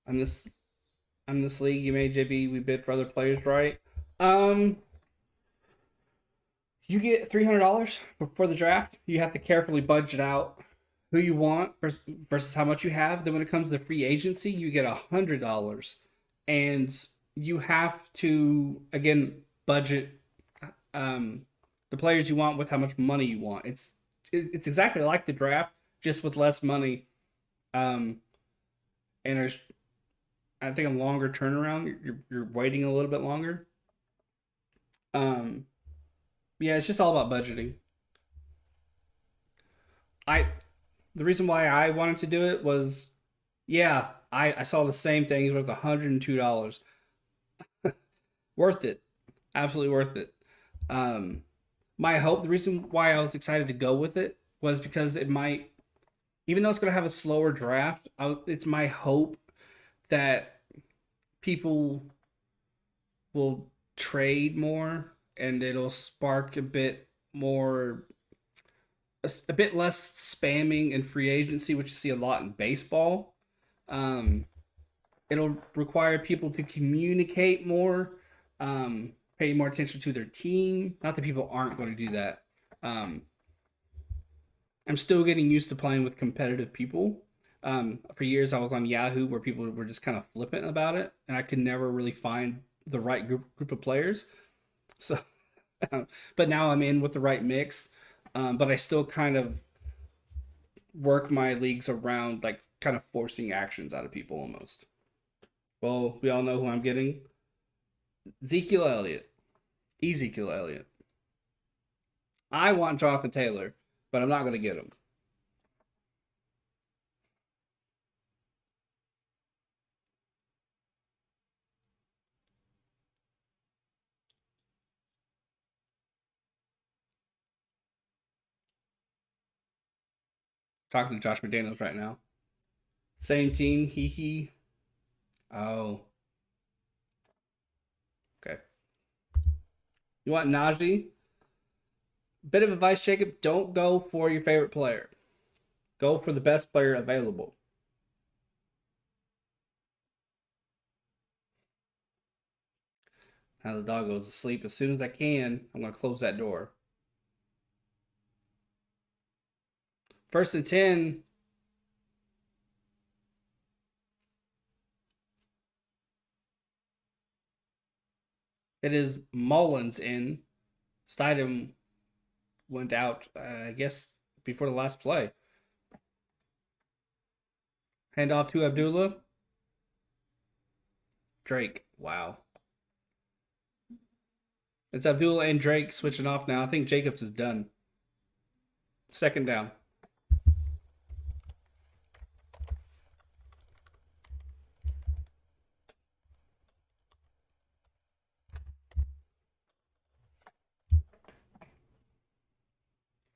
On this league, you made JB. We bid for other players, right? Um, you get $300 before the draft. You have to carefully budget out who you want versus how much you have. Then when it comes to free agency, you get $100, and you have to again budget the players you want with how much money you want. It's exactly like the draft, just with less money. And there's I think a longer turnaround. You're waiting a little bit longer. Um, yeah, it's just all about budgeting. I The reason why I wanted to do it was, yeah, I saw the same thing. It was worth $102. Worth it, absolutely worth it. Um, my hope, the reason why I was excited to go with it was because it might, even though it's going to have a slower draft, it's my hope that people will trade more and it'll spark a bit more, a bit less spamming in free agency, which you see a lot in baseball. Um, it'll require people to communicate more, pay more attention to their team. Not that people aren't going to do that. Um, I'm still getting used to playing with competitive people. For years, I was on Yahoo where people were just kind of flippant about it, and I could never really find the right group of players. So, but now I'm in with the right mix. But I still kind of work my leagues around like kind of forcing actions out of people almost. Well, we all know who I'm getting. Ezekiel Elliott. Ezekiel Elliott. I want Jonathan Taylor, but I'm not going to get him. Talking to Josh McDaniels right now. Same team. He. Oh, okay. You want Najee? Bit of advice, Jacob. Don't go for your favorite player. Go for the best player available. Now the dog goes to sleep. As soon as I can, I'm going to close that door. First and 10. It is Mullins in. Stidham went out, I guess, before the last play. Hand off to Abdullah. Drake. Wow. It's Abdullah and Drake switching off now. I think Jacobs is done. Second down.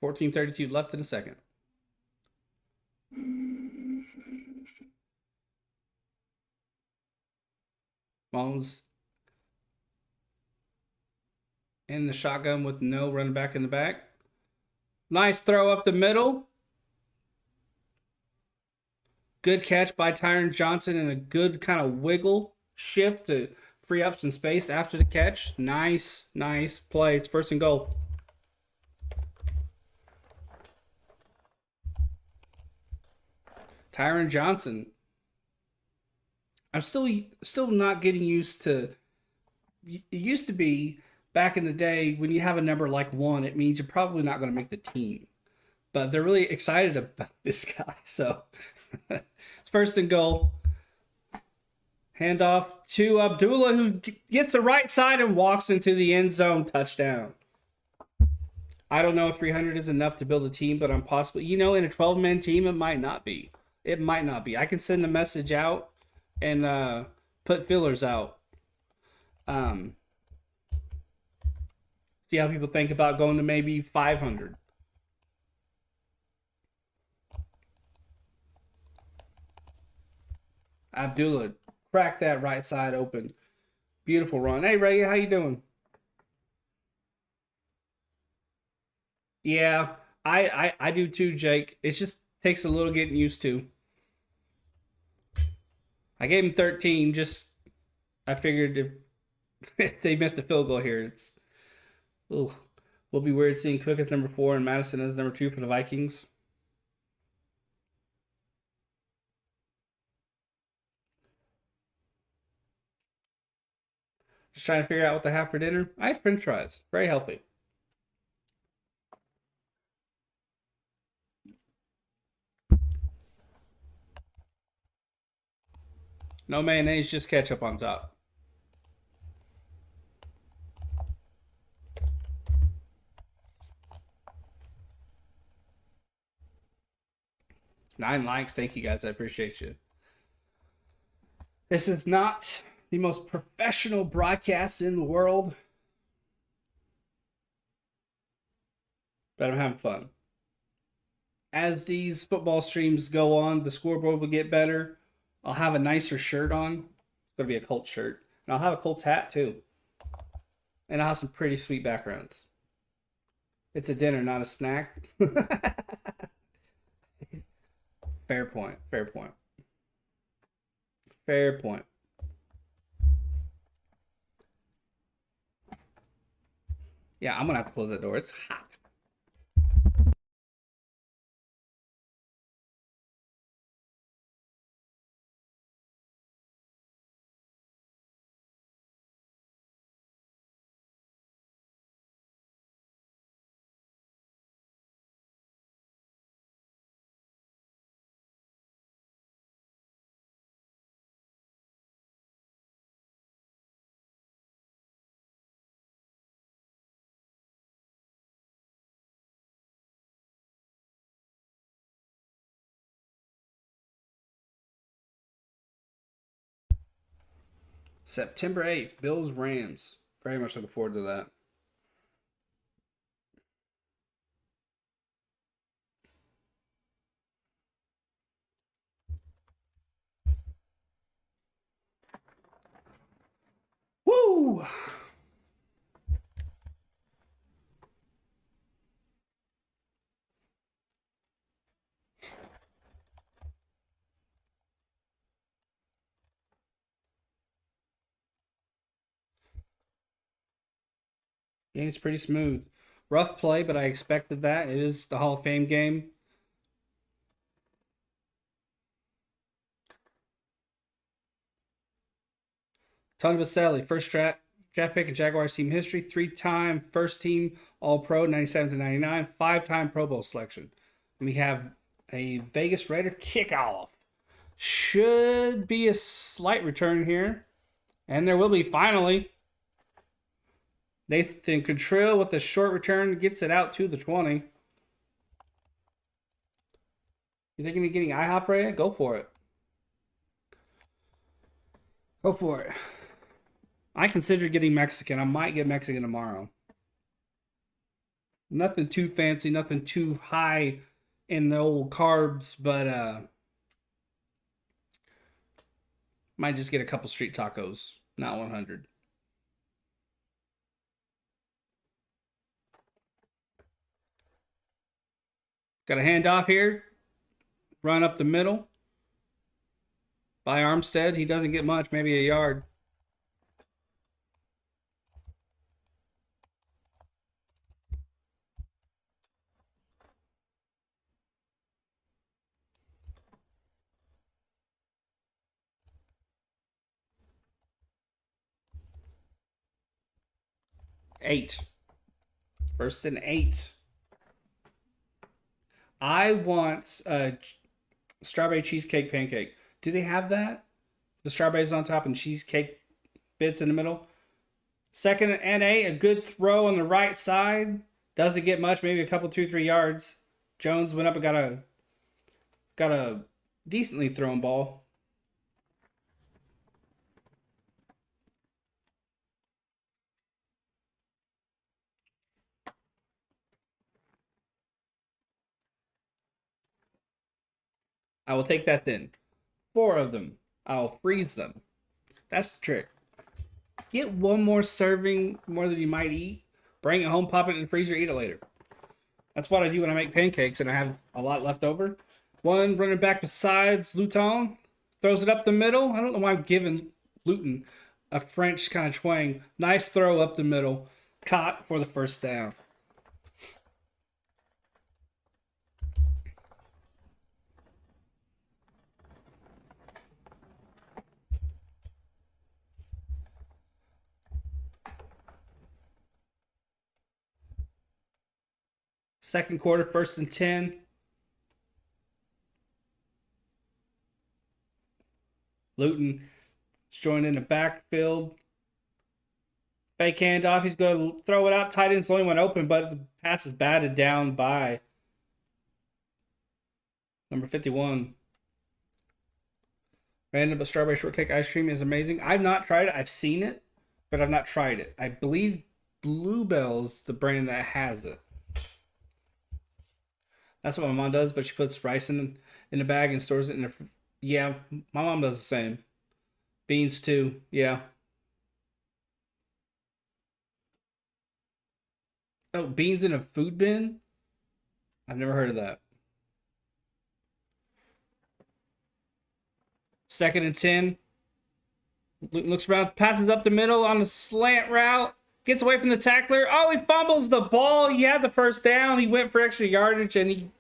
$14:32 left in the second. Mullins in the shotgun with no running back in the back. Nice throw up the middle. Good catch by Tyron Johnson and a good kind of wiggle shift to free up some space after the catch. Nice play. It's first and goal. Tyron Johnson. I'm still not getting used to. It used to be back in the day when you have a number like 1, it means you're probably not going to make the team. But they're really excited about this guy. So it's first and goal. Handoff to Abdullah, who gets the right side and walks into the end zone. Touchdown. I don't know if 300 is enough to build a team, but I'm possibly, in a 12-man team, it might not be. It might not be. I can send a message out and put fillers out. See how people think about going to maybe 500. Abdullah cracked that right side open. Beautiful run. Hey, Ray, how you doing? Yeah, I do too, Jake. It just takes a little getting used to. I gave him 13. Just I figured if they missed a field goal here, it's ooh, will be weird seeing Cook as number 4 and Madison as number 2 for the Vikings. Just trying to figure out what to have for dinner. I had French fries. Very healthy. No mayonnaise, just ketchup on top. Nine likes. Thank you guys. I appreciate you. This is not the most professional broadcast in the world, but I'm having fun. As these football streams go on, the scoreboard will get better. I'll have a nicer shirt on. It's going to be a Colts shirt. And I'll have a Colts hat too. And I'll have some pretty sweet backgrounds. It's a dinner, not a snack. Fair point. Fair point. Fair point. Yeah, I'm going to have to close that door. It's hot. September 8th, Bills Rams. Very much looking forward to that. Woo! Game's pretty smooth. Rough play, but I expected that. It is the Hall of Fame game. Tony Vaselli, first draft pick in Jaguars team history, 3-time first team All Pro, 97 to 99, 5-time Pro Bowl selection. And we have a Vegas Raider kickoff. Should be a slight return here. And there will be finally. Nathan Cottrell with a short return gets it out to the 20. You thinking of getting IHOP Ray? Go for it. Go for it. I considered getting Mexican. I might get Mexican tomorrow. Nothing too fancy, nothing too high in the old carbs, but might just get a couple street tacos, not 100. Got a handoff here. Run up the middle. By Armstead. He doesn't get much, maybe a yard. Eight. First and 8. I want a strawberry cheesecake pancake. Do they have that? The strawberries on top and cheesecake bits in the middle. Second and 8, a good throw on the right side. Doesn't get much, maybe a couple, 2-3 yards. Jones went up and got a decently thrown ball. I will take that then. 4 of them. I'll freeze them. That's the trick. Get one more serving, more than you might eat. Bring it home, pop it in the freezer, eat it later. That's what I do when I make pancakes and I have a lot left over. One running back besides Luton. Throws it up the middle. I don't know why I'm giving Luton a French kind of twang. Nice throw up the middle. Caught for the first down. Second quarter, first and 10. Luton is joined in the backfield. Fake handoff. He's going to throw it out. Tight end's the only one open, but the pass is batted down by number 51. Random but strawberry shortcake ice cream is amazing. I've not tried it. I've seen it, but I've not tried it. I believe Bluebell's the brand that has it. That's what my mom does, but she puts rice in the bag and stores it in the. Yeah, my mom does the same. Beans too. Yeah. Oh, beans in a food bin? I've never heard of that. Second and 10. Looks around, passes up the middle on a slant route. Gets away from the tackler. Oh, he fumbles the ball. He had the first down. He went for extra yardage and he.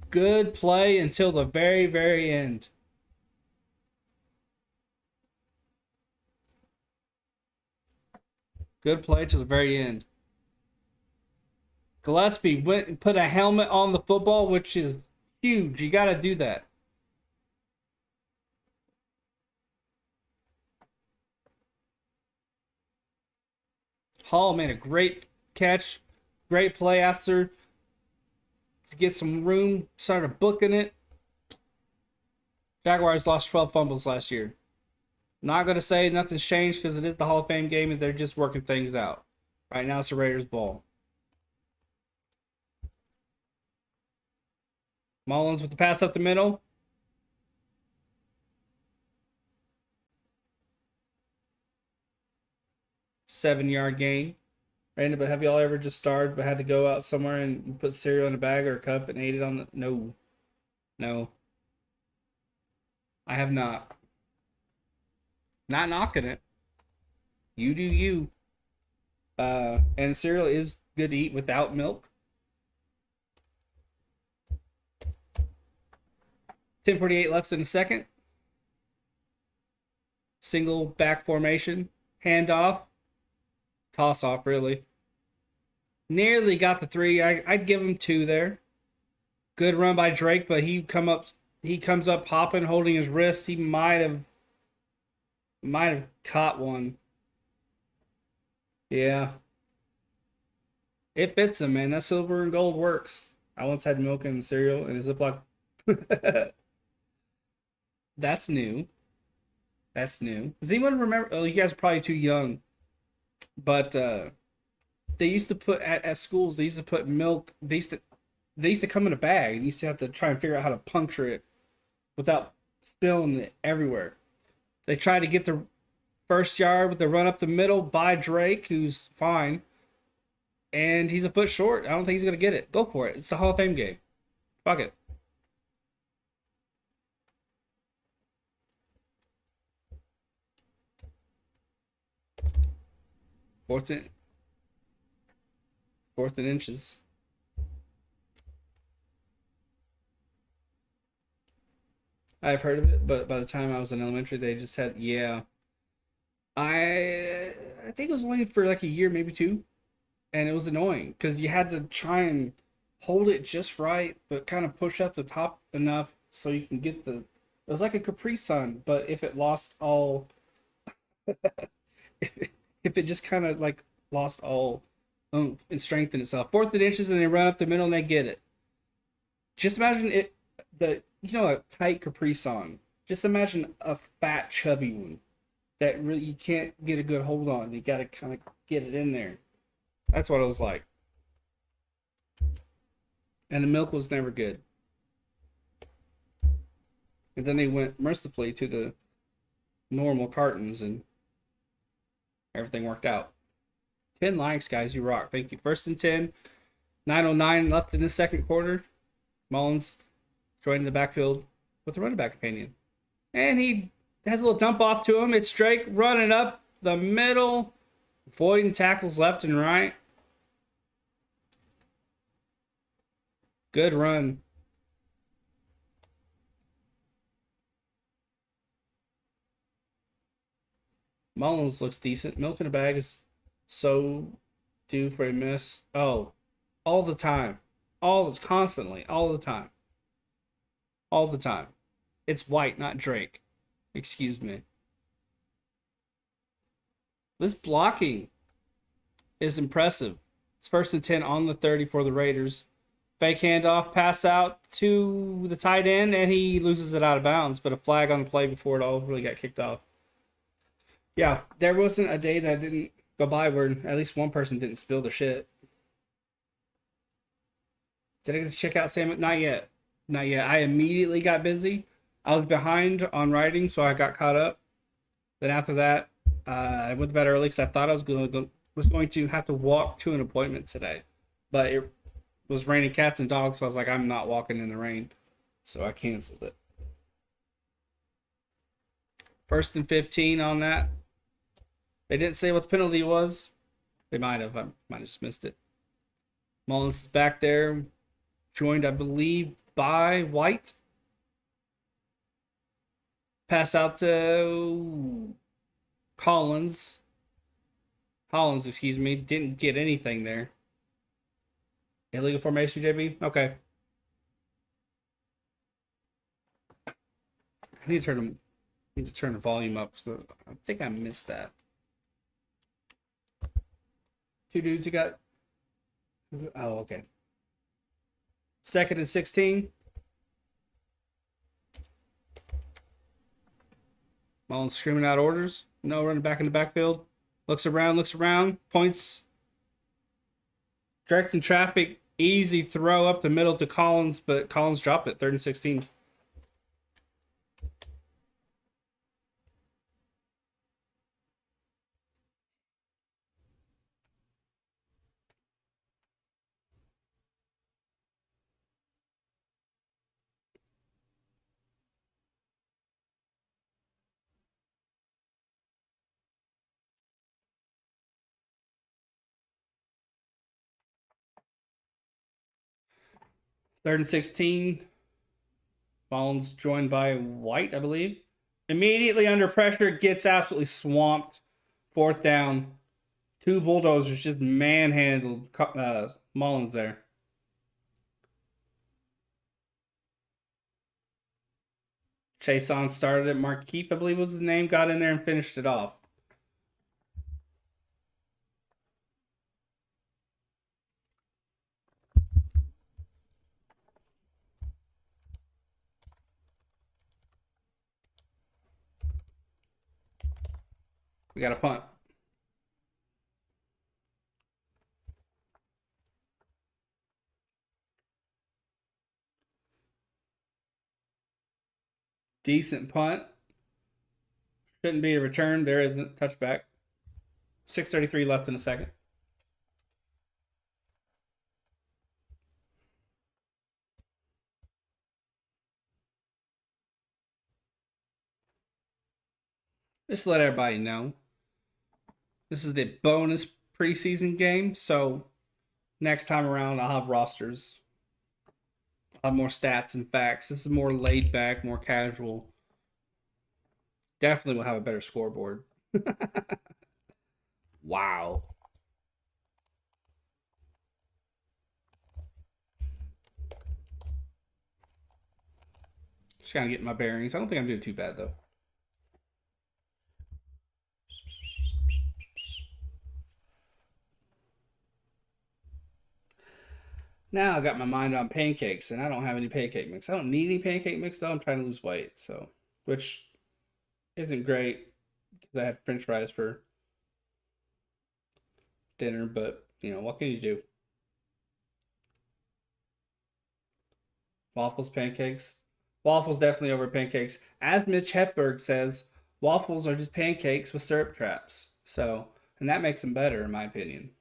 Good play until the very, very end. Good play to the very end. Gillespie went and put a helmet on the football, which is huge. You got to do that. Hall made a great catch. Great play after to get some room. Started booking it. Jaguars lost 12 fumbles last year. Not going to say nothing's changed because it is the Hall of Fame game and they're just working things out. Right now it's the Raiders' ball. Mullins with the pass up the middle. Seven-yard gain. Random, but have y'all ever just starved but had to go out somewhere and put cereal in a bag or a cup and ate it on the... No. No. I have not. Not knocking it. You do you. And cereal is good to eat without milk. 10:48 left in the second. Single back formation. Handoff. Toss off, really. Nearly got the three. I'd give him two there. Good run by Drake, but he comes up popping, holding his wrist. He might have caught one. Yeah. It fits him, man. That silver and gold works. I once had milk and cereal in a Ziploc. That's new. That's new. Does anyone remember? Oh, you guys are probably too young, but they used to put at schools. They used to put milk. They used to come in a bag. You used to have to try and figure out how to puncture it without spilling it everywhere. They tried to get the first yard with the run up the middle by Drake, who's fine, and he's a foot short. I don't think he's gonna get it. Go for it. It's a Hall of Fame game. Fuck it. Fourth and fourth and inches. I've heard of it, but by the time I was in elementary, they just said, "Yeah." I think it was only for like a year, maybe two, and it was annoying because you had to try and hold it just right, but kind of push up the top enough so you can get the. It was like a Capri Sun, but if it lost all, if it just kind of like lost all and strength in itself. Fourth and inches, and they run up the middle and they get it. Just imagine it, a tight Capri Sun. Just imagine a fat, chubby one that really you can't get a good hold on. You got to kind of get it in there. That's what it was like. And the milk was never good. And then they went mercifully to the normal cartons, and everything worked out. 10 likes, guys. You rock. Thank you. First and 10. 9:09 left in the second quarter. Mullins joined the backfield with a running back companion. And he has a little dump off to him. It's Drake running up the middle, avoiding tackles left and right. Good run. Mullins looks decent. Milk in a bag is so due for a miss. Oh, all the time. Constantly. All the time. All the time. It's White, not Drake. Excuse me. This blocking is impressive. It's first and 10 on the 30 for the Raiders. Fake handoff, pass out to the tight end, and he loses it out of bounds, but a flag on the play before it all really got kicked off. Yeah, there wasn't a day that didn't go by where at least one person didn't spill their shit. Did I get to check out Sam? Not yet. Not yet. I immediately got busy. I was behind on writing, so I got caught up. Then after that, I went to bed early because I thought I was going to have to walk to an appointment today, but it was raining cats and dogs, so I was like, I'm not walking in the rain, so I canceled it. First and 15 on that. They didn't say what the penalty was. They might have. I might have just missed it. Mullins is back there, joined, I believe, by White. Pass out to Collins. Hollins, excuse me. Didn't get anything there. Illegal formation, JB? Okay. I need to turn the volume up. So I think I missed that. Two dudes who got. Oh, okay. Second and 16. Mullins screaming out orders. No, running back in the backfield. Looks around, points. Directing traffic. Easy throw up the middle to Collins, but Collins dropped it. Third and 16. Third and 16. Mullins joined by White, I believe. Immediately under pressure, gets absolutely swamped. Fourth down. Two bulldozers just manhandled Mullins there. Chason started it. Markeith, I believe was his name, got in there and finished it off. We got a punt. Decent punt. Shouldn't be a return. There isn't. Touchback. 6:33 left in the second. Just to let everybody know, this is the bonus preseason game. So next time around, I'll have rosters. I'll have more stats and facts. This is more laid back, more casual. Definitely will have a better scoreboard. Wow. Just kind of getting my bearings. I don't think I'm doing too bad though. Now I got my mind on pancakes, and I don't have any pancake mix. I don't need any pancake mix though. I'm trying to lose weight, so which isn't great because I had French fries for dinner. But you know what can you do? Waffles, pancakes. Waffles definitely over pancakes. As Mitch Hepburg says, waffles are just pancakes with syrup traps. So, and that makes them better, in my opinion.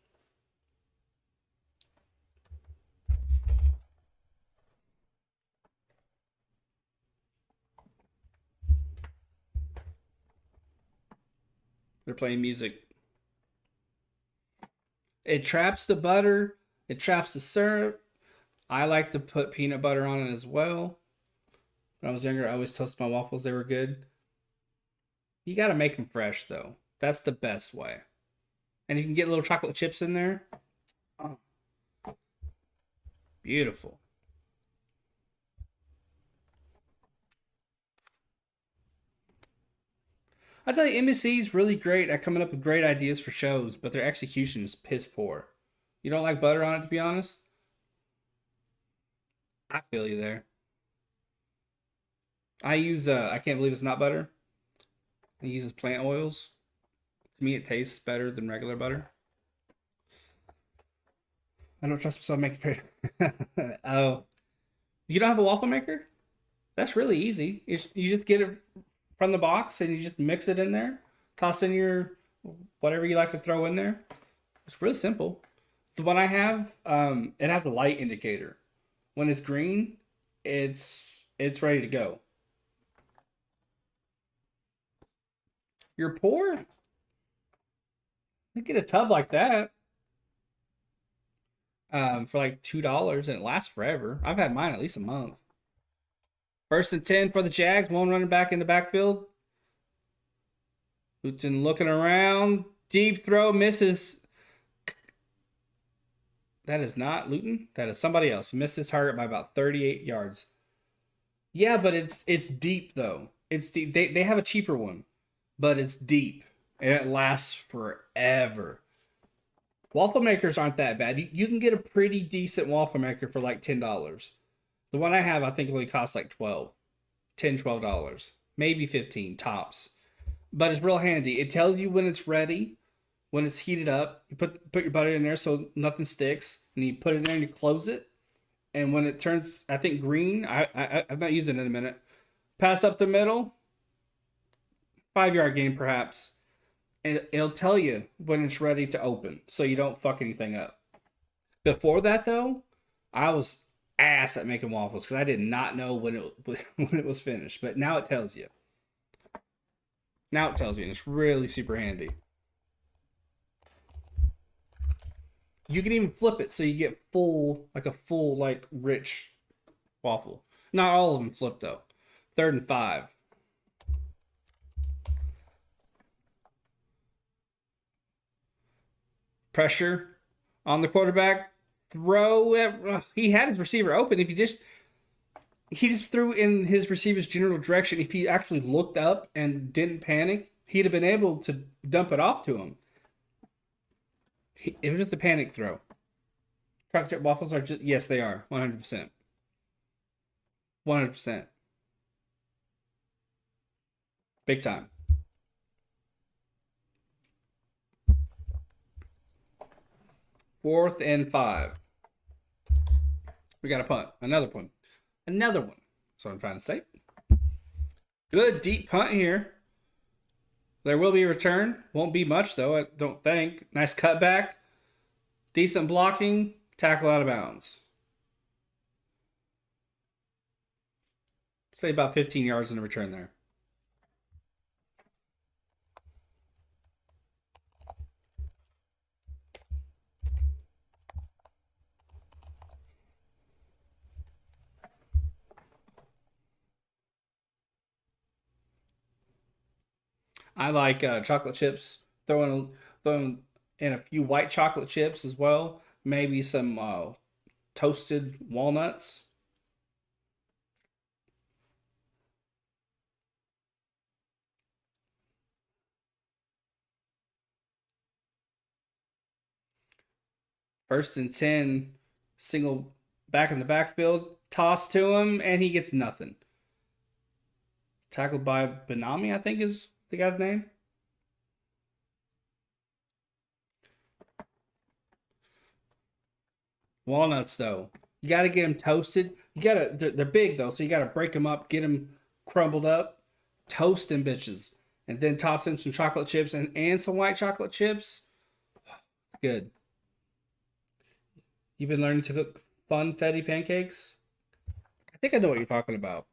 They're playing music. It traps the butter. It traps the syrup. I like to put peanut butter on it as well. When I was younger, I always toasted my waffles. They were good. You got to make them fresh, though. That's the best way. And you can get little chocolate chips in there. Oh, beautiful. I tell you, MSC is really great at coming up with great ideas for shows, but their execution is piss poor. You don't like butter on it, to be honest? I feel you there. I use, I can't believe it's not butter. It uses plant oils. To me, it tastes better than regular butter. I don't trust myself making fair. Oh, you don't have a waffle maker? That's really easy. You just get it from the box and you just mix it in there. Toss in your whatever you like to throw in there. It's really simple. The one I have, it has a light indicator. When it's green, it's ready to go. You're poor. You get a tub like that for like $2 and it lasts forever. I've had mine at least a month. First and 10 for the Jags. One running back in the backfield. Luton looking around. Deep throw misses. That is not Luton. That is somebody else. Missed his target by about 38 yards. Yeah, but it's deep though. It's deep. They have a cheaper one, but it's deep and it lasts forever. Waffle makers aren't that bad. You can get a pretty decent waffle maker for like $10. The one I have, I think, only costs like 12, 10, $12, maybe 15 tops. But it's real handy. It tells you when it's ready, when it's heated up. You put your butter in there so nothing sticks, and you put it in there and you close it. And when it turns, I think green, I've not used it in a minute. Pass up the middle, 5 yard gain perhaps, and it'll tell you when it's ready to open, so you don't fuck anything up. Before that though, I was ass at making waffles because I did not know when it when it was finished. But now it tells you. Now it tells you, and it's really super handy. You can even flip it so you get full, like a full, like rich waffle. Not all of them flipped, though. 3rd and 5. Pressure on the quarterback. Throw it. He had his receiver open. If he just threw in his receiver's general direction. If he actually looked up and didn't panic, he'd have been able to dump it off to him. It was just a panic throw. Chocolate chip waffles are just, yes, they are. 100%. 100%. Big time. Fourth and 5. We got a punt. Another punt. Another one. That's what I'm trying to say. Good deep punt here. There will be a return. Won't be much, though, I don't think. Nice cutback. Decent blocking. Tackle out of bounds. Say about 15 yards in the return there. I like chocolate chips. Throwing in a few white chocolate chips as well. Maybe some toasted walnuts. First and 10, single back in the backfield, toss to him, and he gets nothing. Tackled by Benami, I think is the guy's name. Walnuts, though. You got to get them toasted. They're big, though, so you got to break them up, get them crumbled up, toast them bitches, and then toss in some chocolate chips and some white chocolate chips. Good. You've been learning to cook funfetti pancakes? I think I know what you're talking about.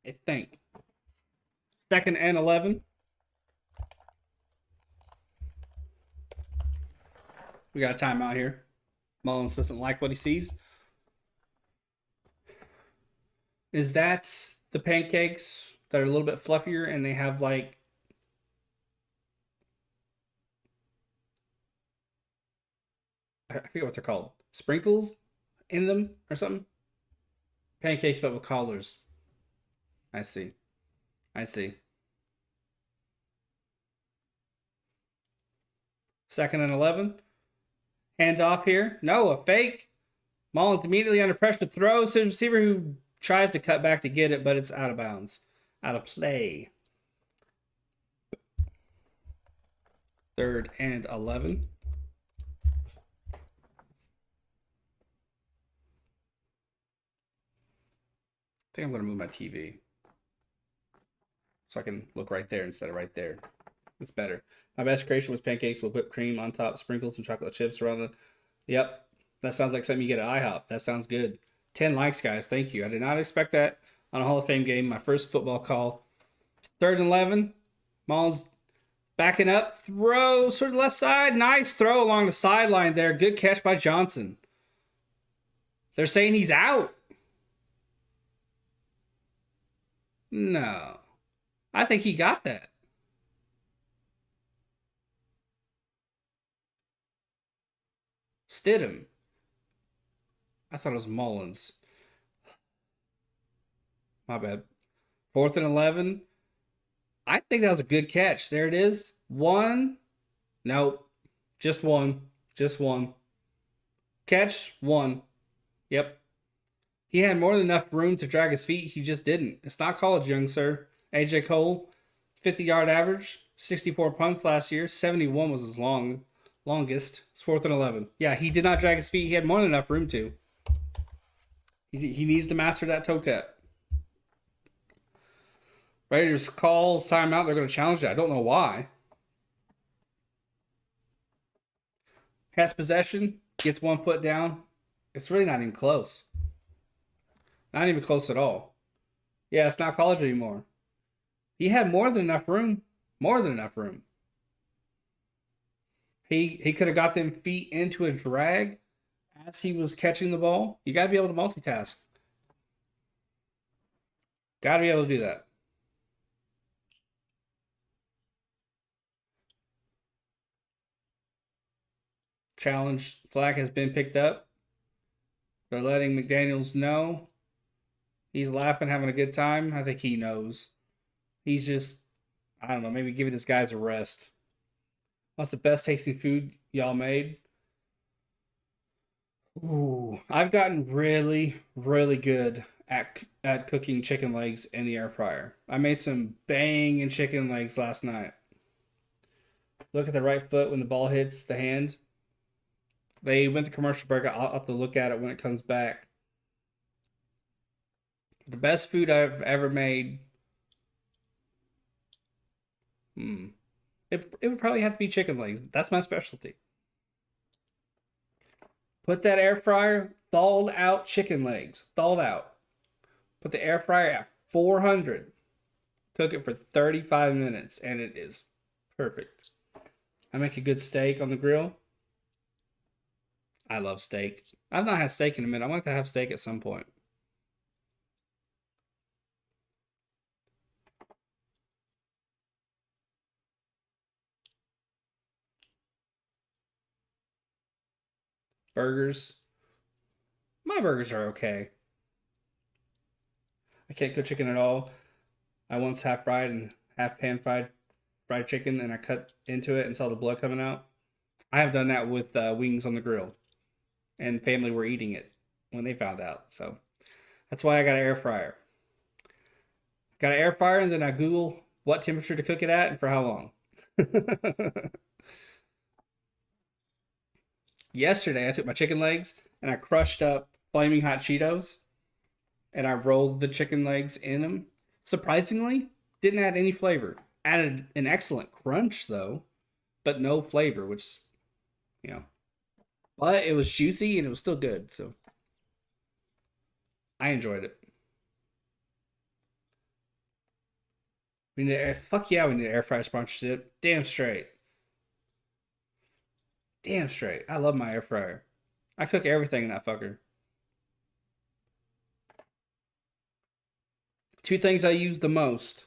I think. 2nd and 11. We got a timeout here. Mullins doesn't like what he sees. Is that the pancakes that are a little bit fluffier and they have like I forget what they're called. Sprinkles in them or something? Pancakes but with collars. I see. I see. 2nd and 11. Hands off here. No, a fake. Mullins immediately under pressure throws to the receiver who tries to cut back to get it, but it's out of bounds. Out of play. 3rd and 11. I think I'm going to move my TV so I can look right there instead of right there. It's better. My best creation was pancakes with whipped cream on top, sprinkles and chocolate chips around the. Yep, that sounds like something you get at IHOP. That sounds good. 10 likes, guys. Thank you. I did not expect that on a Hall of Fame game. My first football call. 3rd and 11. Mullins backing up. Throw sort of left side. Nice throw along the sideline there. Good catch by Johnson. They're saying he's out. No. I think he got that. Stidham. I thought it was Mullins. My bad. 4th and 11. I think that was a good catch. There it is. One. Nope. Just one. Just one. Catch. One. Yep. He had more than enough room to drag his feet. He just didn't. It's not college, young sir. AJ Cole, 50-yard average, 64 punts last year. 71 was his longest. It's 4th and 11. Yeah, he did not drag his feet. He had more than enough room to. He needs to master that toe tap. Raiders calls timeout. They're going to challenge it. I don't know why. Has possession. Gets 1 foot down. It's really not even close. Not even close at all. Yeah, it's not college anymore. He had more than enough room. More than enough room. He could have got them feet into a drag as he was catching the ball. You got to be able to multitask. Gotta be able to do that. Challenge flag has been picked up. They're letting McDaniels know. He's laughing, having a good time. I think he knows. He's just, I don't know, maybe giving his guys a rest. What's the best tasting food y'all made? Ooh, I've gotten really, really good at cooking chicken legs in the air fryer. I made some banging chicken legs last night. Look at the right foot when the ball hits the hand. They went to commercial break. I'll have to look at it when it comes back. The best food I've ever made. Hmm. It would probably have to be chicken legs. That's my specialty. Put that air fryer, thawed out chicken legs, thawed out. Put the air fryer at 400. Cook it for 35 minutes, and it is perfect. I make a good steak on the grill. I love steak. I've not had steak in a minute. I want to have steak at some point. Burgers. My burgers are okay. I can't cook chicken at all. I once half fried and half pan fried chicken, and I cut into it and saw the blood coming out. I have done that with wings on the grill, and family were eating it when they found out. So that's why I got an air fryer. Got an air fryer, and then I Google what temperature to cook it at and for how long. Yesterday, I took my chicken legs and I crushed up flaming hot Cheetos and I rolled the chicken legs in them. Surprisingly, didn't add any flavor. Added an excellent crunch though, but no flavor, which you know. But it was juicy and it was still good, so I enjoyed it. We need air, fuck yeah, we need an air fryer sponsorship. Damn straight. Damn straight. I love my air fryer. I cook everything in that fucker. Two things I use the most: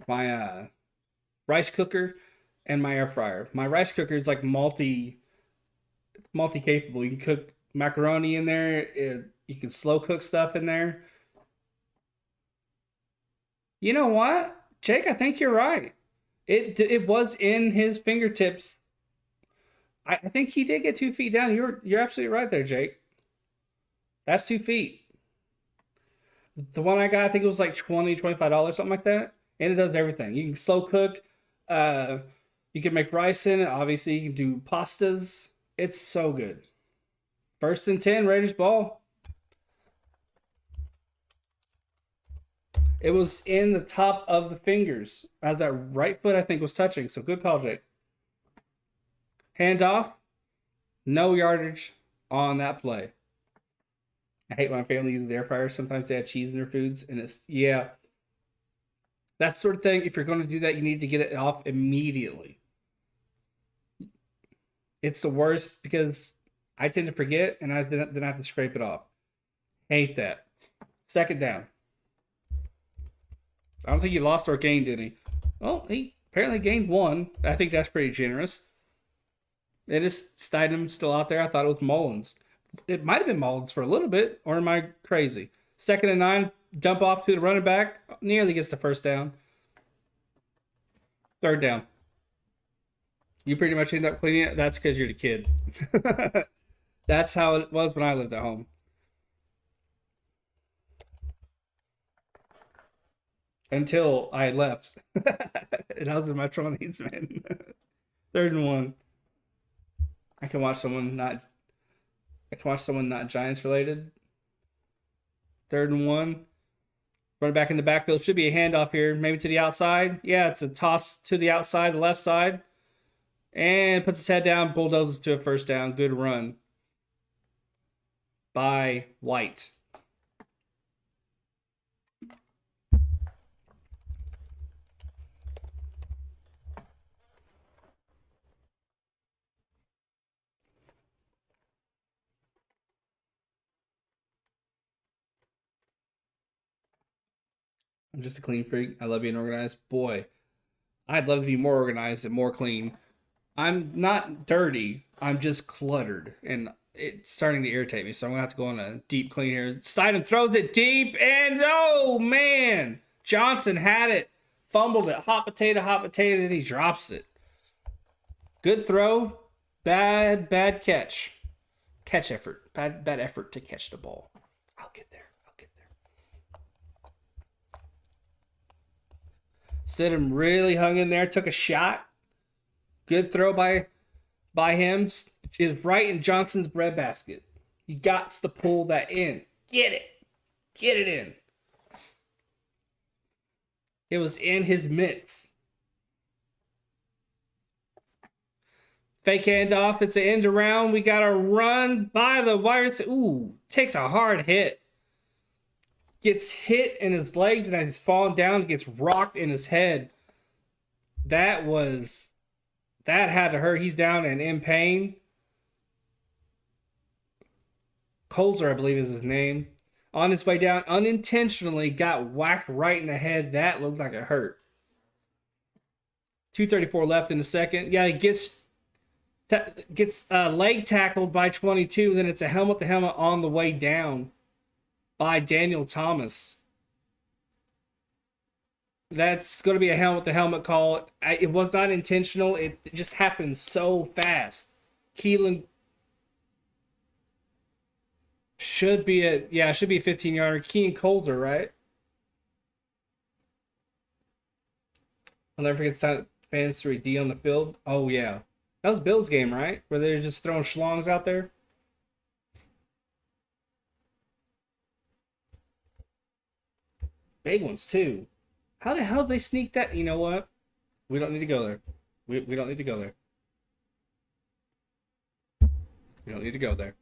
my rice cooker and my air fryer. My rice cooker is like multi capable. You can cook macaroni in there. You can slow cook stuff in there. You know what, Jake? I think you're right. It was in his fingertips. I think he did get 2 feet down. You're absolutely right there, Jake. That's 2 feet. The one I got, I think it was like $25, something like that. And it does everything. You can slow cook. Uh, you can make rice in it. Obviously, you can do pastas. It's so good. First and 10, Raiders ball. It was in the top of the fingers as that right foot, I think, was touching. So good call, Jake. Hand off. No yardage on that play. I hate when my family uses the air fryer. Sometimes they add cheese in their foods, and it's yeah, that sort of thing. If you're going to do that, you need to get it off immediately. It's the worst because I tend to forget, and then I have to scrape it off. Hate that. Second down. I don't think he lost or gained any. Well, he apparently gained one. I think that's pretty generous. It is Stidham still out there. I thought it was Mullins. It might have been Mullins for a little bit, or am I crazy? Second and 9, dump off to the running back, nearly gets the first down. Third down. You pretty much end up cleaning it. That's because you're the kid. That's how it was when I lived at home. Until I left. And I was in my 20s, man. Third and 1. I can watch someone not I can watch someone not Giants related. Third and 1. Running back in the backfield. Should be a handoff here. Maybe to the outside. Yeah, it's a toss to the outside, the left side. And puts his head down, bulldozes to a first down. Good run by White. I'm just a clean freak. I love being organized. Boy, I'd love to be more organized and more clean. I'm not dirty. I'm just cluttered, and it's starting to irritate me. So I'm gonna have to go on a deep clean here. Steidham throws it deep, and oh man, Johnson had it, fumbled it, hot potato, and he drops it. Good throw, bad catch, effort, bad effort to catch the ball. I'll get there. Stidham really hung in there, took a shot. Good throw by him. Is right in Johnson's breadbasket. You got to pull that in. Get it in. It was in his mitts. Fake handoff. It's an end around. We got a run by the wires. Ooh, takes a hard hit. Gets hit in his legs, and as he's falling down, gets rocked in his head. That had to hurt. He's down and in pain. Colzer, I believe is his name. On his way down, unintentionally got whacked right in the head. That looked like it hurt. 2:34 left in the second. Yeah, he gets leg tackled by 22. Then it's a helmet to helmet on the way down by Daniel Thomas. That's going to be a helmet to helmet call. It was not intentional. It just happened so fast. Keelan should be a 15-yarder. Keelan Colzer, right? I'll never forget the time fans 3D on the field. Oh yeah, that was Bill's game, right? Where they're just throwing schlongs out there. Big ones too. How the hell did they sneak that? You know what? We don't need to go there. We don't need to go there. We don't need to go there.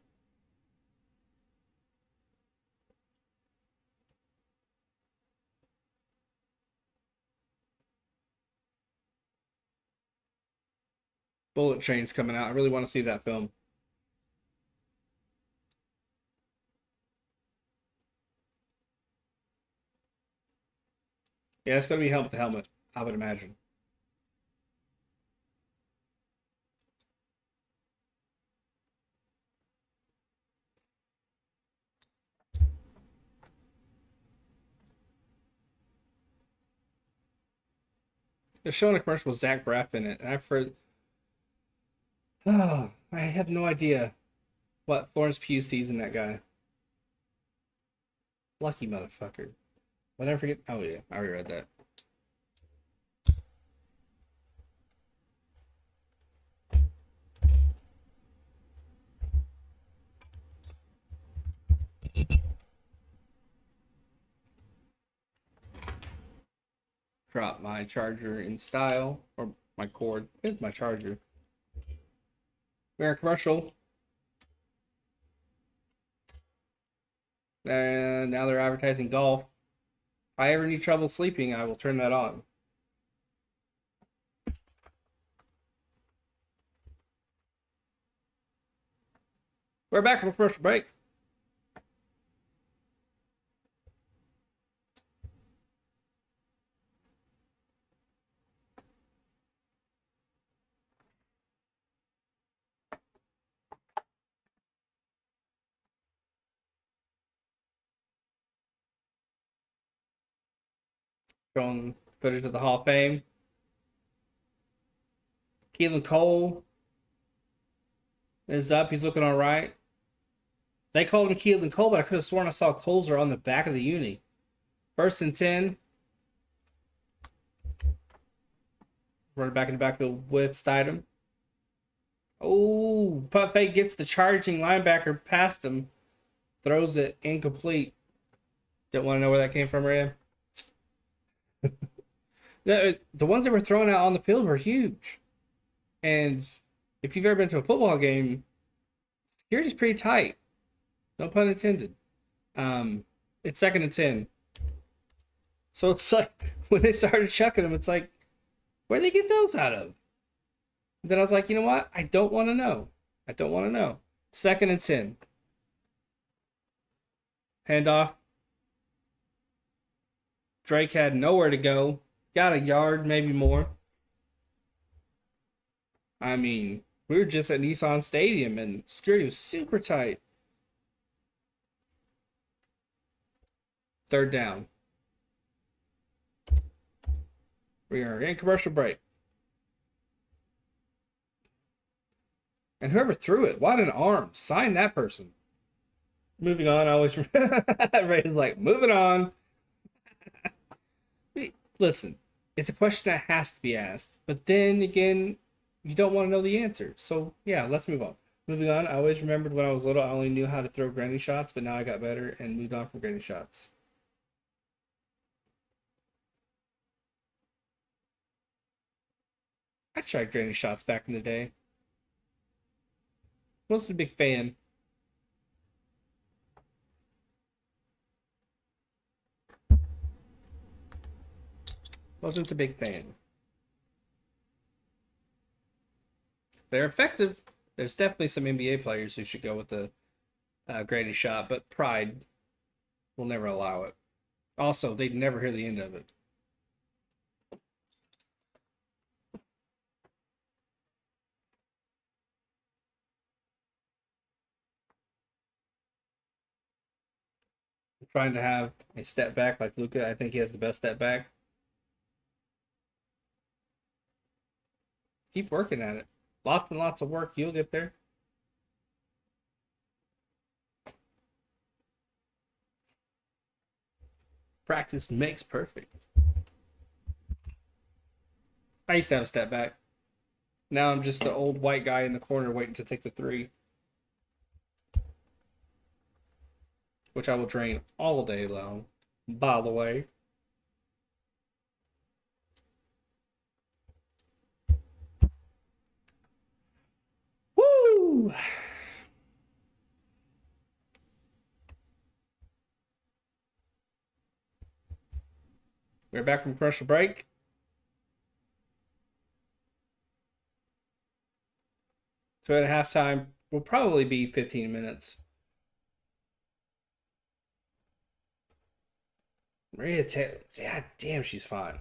Bullet Train's coming out. I really want to see that film. Yeah, it's going to be helmet to helmet, I would imagine. They're showing a commercial with Zach Braff in it, and I've heard. Oh, I have no idea what Florence Pugh sees in that guy. Lucky motherfucker. I'll never forget. Oh yeah, I already read that. Drop my charger in style, or my cord. Here's my charger. We're a commercial. And now they're advertising golf. If I ever need trouble sleeping, I will turn that on. We're back from a commercial break. Showing footage of the Hall of Fame. Keelan Cole is up. He's looking all right. They called him Keelan Cole, but I could have sworn I saw Colzer on the back of the uni. 1st and 10. Running back in the backfield with Steidham. Oh, punt fake gets the charging linebacker past him. Throws it incomplete. Don't want to know where that came from, Ray. The ones that were thrown out on the field were huge. And if you've ever been to a football game, security's pretty tight. No pun intended. It's 2nd and 10. So it's like, when they started chucking them, it's like, where'd they get those out of? And then I was like, you know what? I don't want to know. 2nd and 10. Handoff. Drake had nowhere to go. Got a yard, maybe more. I mean, we were just at Nissan Stadium and security was super tight. Third down. We are in commercial break. And whoever threw it, what an arm. Sign that person. Moving on, I always Ray's like, moving on. Listen, it's a question that has to be asked. But then again, you don't want to know the answer. So yeah, let's move on. Moving on, I always remembered when I was little, I only knew how to throw granny shots, but now I got better and moved on from granny shots. I tried granny shots back in the day. Wasn't a big fan. Wasn't a big fan. They're effective. There's definitely some NBA players who should go with the granny shot, but pride will never allow it. Also, they'd never hear the end of it. Trying to have a step back like Luka. I think he has the best step back. Keep working at it. Lots and lots of work. You'll get there. Practice makes perfect. I used to have a step back. Now I'm just the old white guy in the corner waiting to take the three, which I will drain all day long, by the way. Woo! We're back from commercial break. So at halftime, will probably be 15 minutes. Maria Taylor, yeah, damn, she's fine.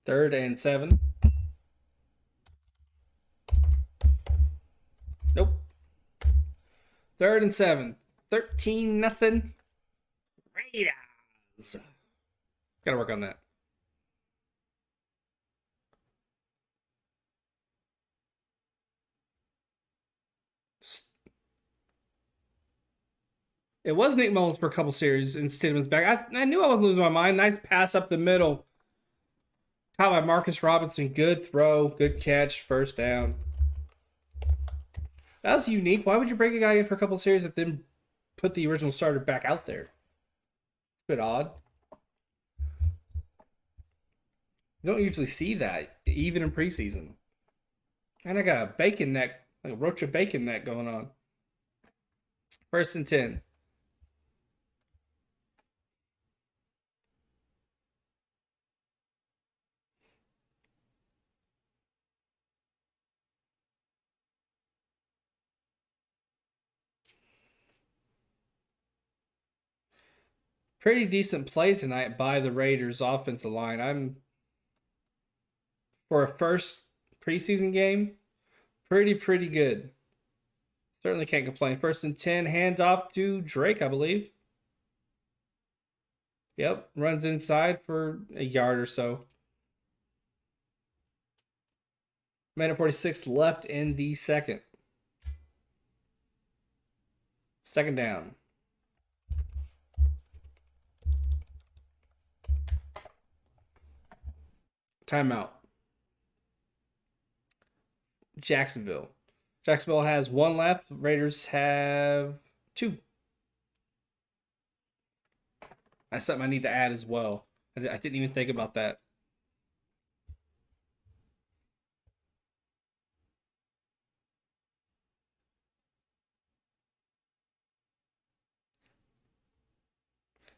Third and 7. Nope. Third and 7. 13-0. Raiders. Gotta work on that. It was Nick Mullins for a couple series and Stidham's back. I knew I wasn't losing my mind. Nice pass up the middle. Caught by Marcus Robinson. Good throw. Good catch. First down. That was unique. Why would you break a guy in for a couple series and then put the original starter back out there? It's a bit odd. You don't usually see that, even in preseason. And I got a bacon neck, like a roach of bacon neck going on. First and 10. Pretty decent play tonight by the Raiders offensive line. I'm for a first preseason game, pretty good. Certainly can't complain. First and 10, hand off to Drake, I believe. Yep, runs inside for a yard or so. Minute 46 left in the second. Second down. Timeout. Jacksonville. Jacksonville has 1 left. Raiders have 2. That's something I need to add as well. I didn't even think about that.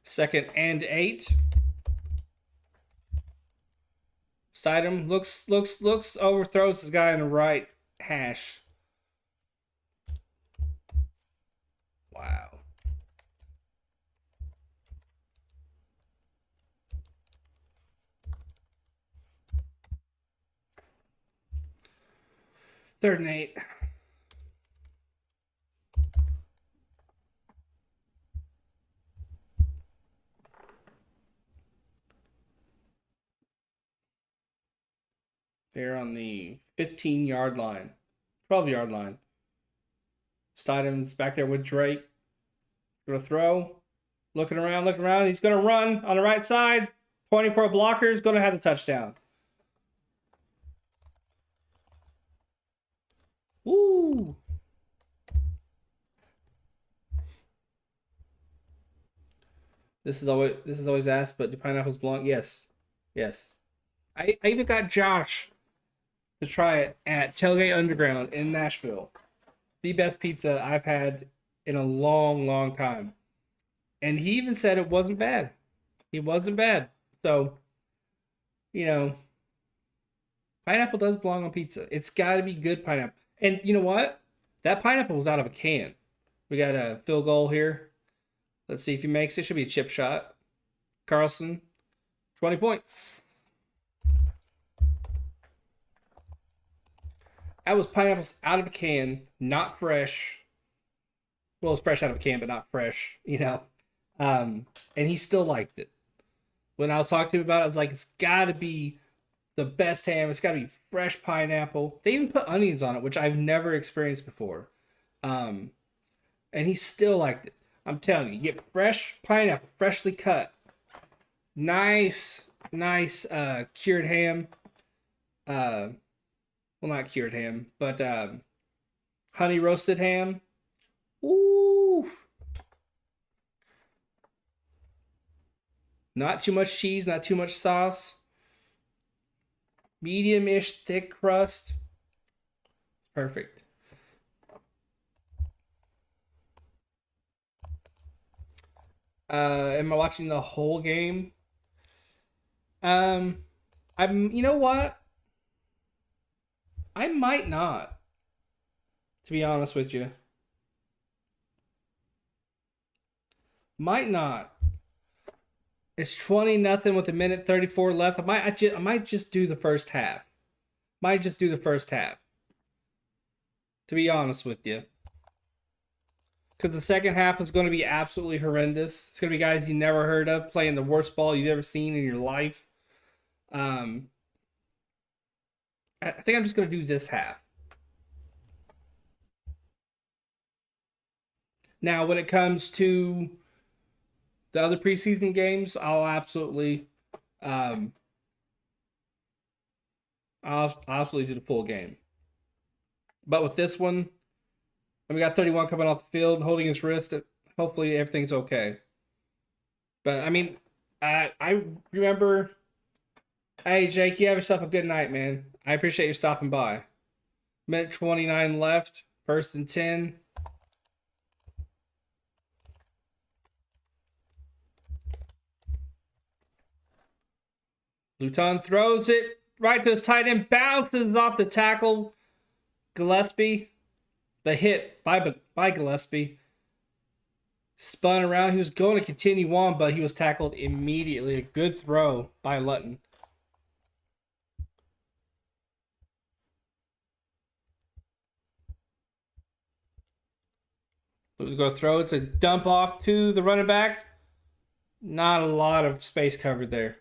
Second and 8. Sidem looks, overthrows this guy in the right hash. Wow. Third and 8. They're on the 15-yard line, 12-yard line. Stidham's back there with Drake. Gonna throw. Looking around, looking around. He's gonna run on the right side. Pointing for a blocker. He's gonna have the touchdown. Woo! This is always asked, but do pineapples belong? Yes. Yes. I even got Josh to try it at Tailgate Underground in Nashville. The best pizza I've had in a long, long time. And he even said it wasn't bad. It wasn't bad. So, you know, pineapple does belong on pizza. It's got to be good pineapple. And you know what? That pineapple was out of a can. We got a field goal here. Let's see if he makes it. Should be a chip shot. Carlson, 20 points. That was pineapples out of a can, not fresh. Well, it's fresh out of a can, but not fresh, you know. And he still liked it. When I was talking to him about it, I was like, it's got to be the best ham. It's got to be fresh pineapple. They even put onions on it, which I've never experienced before. And he still liked it. I'm telling you, you get fresh pineapple, freshly cut. Nice cured ham. Well, not cured ham, but honey roasted ham. Ooh. Not too much cheese, not too much sauce. Medium-ish thick crust. Perfect. Am I watching the whole game? You know what? I might not, to be honest with you. Might not. It's 20-0 with a minute 34 left. I might just do the first half. Might just do the first half. To be honest with you. Because the second half is going to be absolutely horrendous. It's going to be guys you never heard of playing the worst ball you've ever seen in your life. I think I'm just going to do this half. Now, when it comes to the other preseason games, um, I'll absolutely do the full game. But with this one, we got 31 coming off the field, holding his wrist. Hopefully, everything's okay. But I mean, I remember. Hey, Jake, you have yourself a good night, man. I appreciate you stopping by. Minute 29 left. First and 10. Luton throws it right to his tight end. Bounces off the tackle. Gillespie. The hit by Gillespie. Spun around. He was going to continue on, but he was tackled immediately. A good throw by Luton. Go throw. It's a dump off to the running back. Not a lot of space covered there.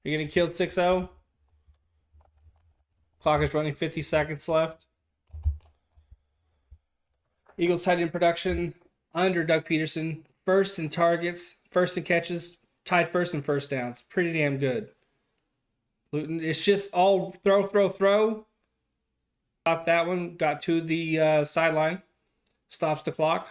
You're getting killed 6-0. Clock is running, 50 seconds left. Eagles tight end production under Doug Peterson. First in targets, first in catches, tied first in first downs. Pretty damn good. Luton, it's just all throw. Got that one. Got to the sideline. Stops the clock.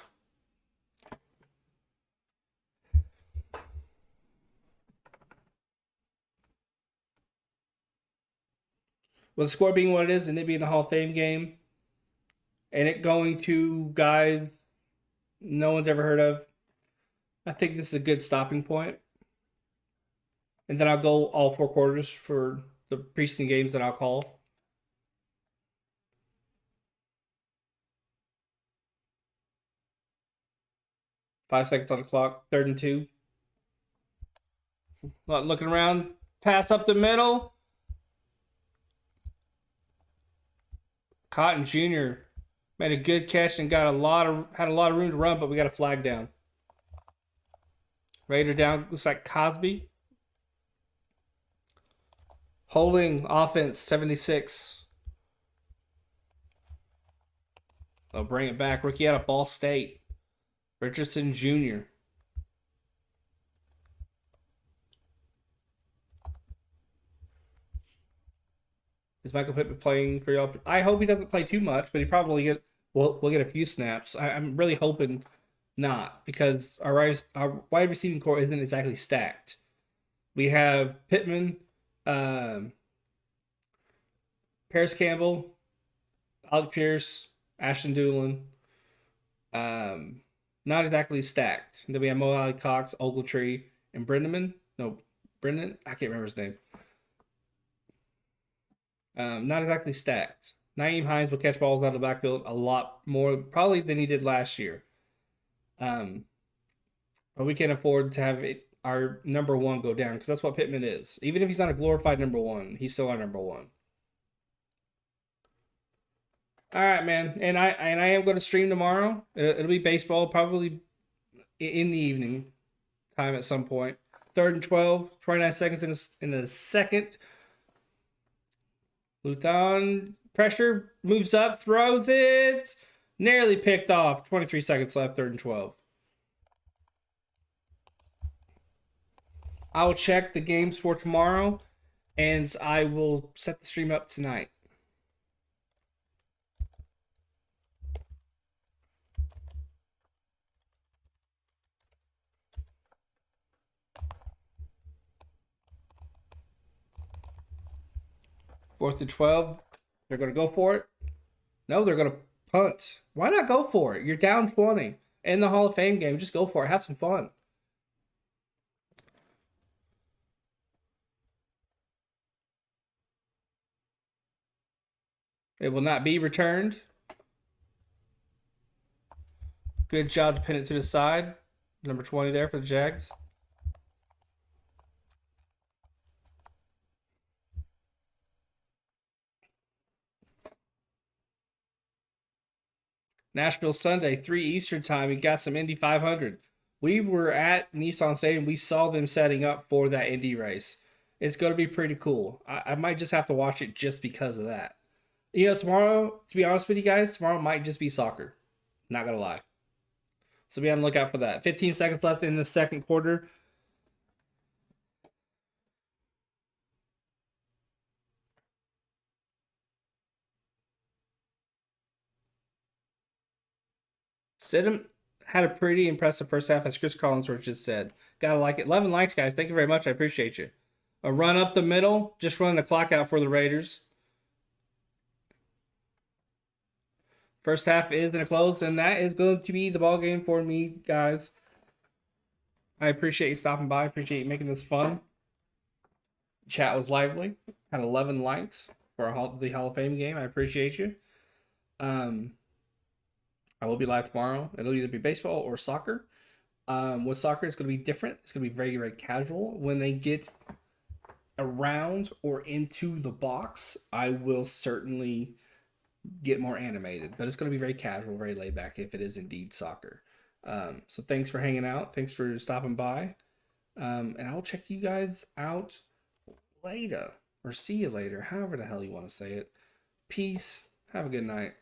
With the score being what it is, and it being the Hall of Fame game, and it going to guys no one's ever heard of, I think this is a good stopping point. And then I'll go all 4 quarters for the preseason games that I'll call. 5 seconds on the clock. 3rd and 2. Looking around. Pass up the middle. Cotton Jr. made a good catch and had a lot of room to run, but we got a flag down. Raider down. Looks like Cosby. Holding offense 76. They'll bring it back. Rookie out of Ball State. Richardson Jr. Is Michael Pittman playing for y'all? I hope he doesn't play too much, but he probably will get a few snaps. I'm really hoping not, because our wide receiving core isn't exactly stacked. We have Pittman, Paris Campbell, Alec Pierce, Ashton Doolin. Not exactly stacked. Then we have Mo Alley Cox, Ogletree, and Brendan. No, Brendan. I can't remember his name. Not exactly stacked. Naeem Hines will catch balls out of the backfield a lot more probably than he did last year. But we can't afford to have our number one go down, because that's what Pittman is. Even if he's not a glorified number one, he's still our number one. All right, man. And I am going to stream tomorrow. It'll be baseball, probably in the evening time at some point. 3rd and 12, 29 seconds in the second. Luthon pressure, moves up, throws it. Nearly picked off. 23 seconds left, 3rd and 12. I will check the games for tomorrow, and I will set the stream up tonight. Fourth and 12. They're going to go for it. No, they're going to punt. Why not go for it? You're down 20 in the Hall of Fame game. Just go for it. Have some fun. It will not be returned. Good job to pin it to the side. Number 20 there for the Jags. Nashville Sunday, 3 Eastern time. We got some Indy 500. We were at Nissan Stadium. We saw them setting up for that Indy race. It's going to be pretty cool. I might just have to watch it just because of that. Tomorrow, to be honest with you guys, tomorrow might just be soccer. Not going to lie. So be on the lookout for that. 15 seconds left in the second quarter. Stidham had a pretty impressive first half, as Chris Collinsworth just said. Gotta like it. 11 likes, guys. Thank you very much. I appreciate you. A run up the middle, just running the clock out for the Raiders. First half is going to close, and that is going to be the ball game for me, guys. I appreciate you stopping by. I appreciate you making this fun. Chat was lively. Had 11 likes for the Hall of Fame game. I appreciate you. I will be live tomorrow. It'll either be baseball or soccer. With soccer, it's going to be different. It's going to be very, very casual. When they get around or into the box, I will certainly get more animated. But it's going to be very casual, very laid back if it is indeed soccer. So thanks for hanging out. Thanks for stopping by. And I'll check you guys out later. Or see you later. However the hell you want to say it. Peace. Have a good night.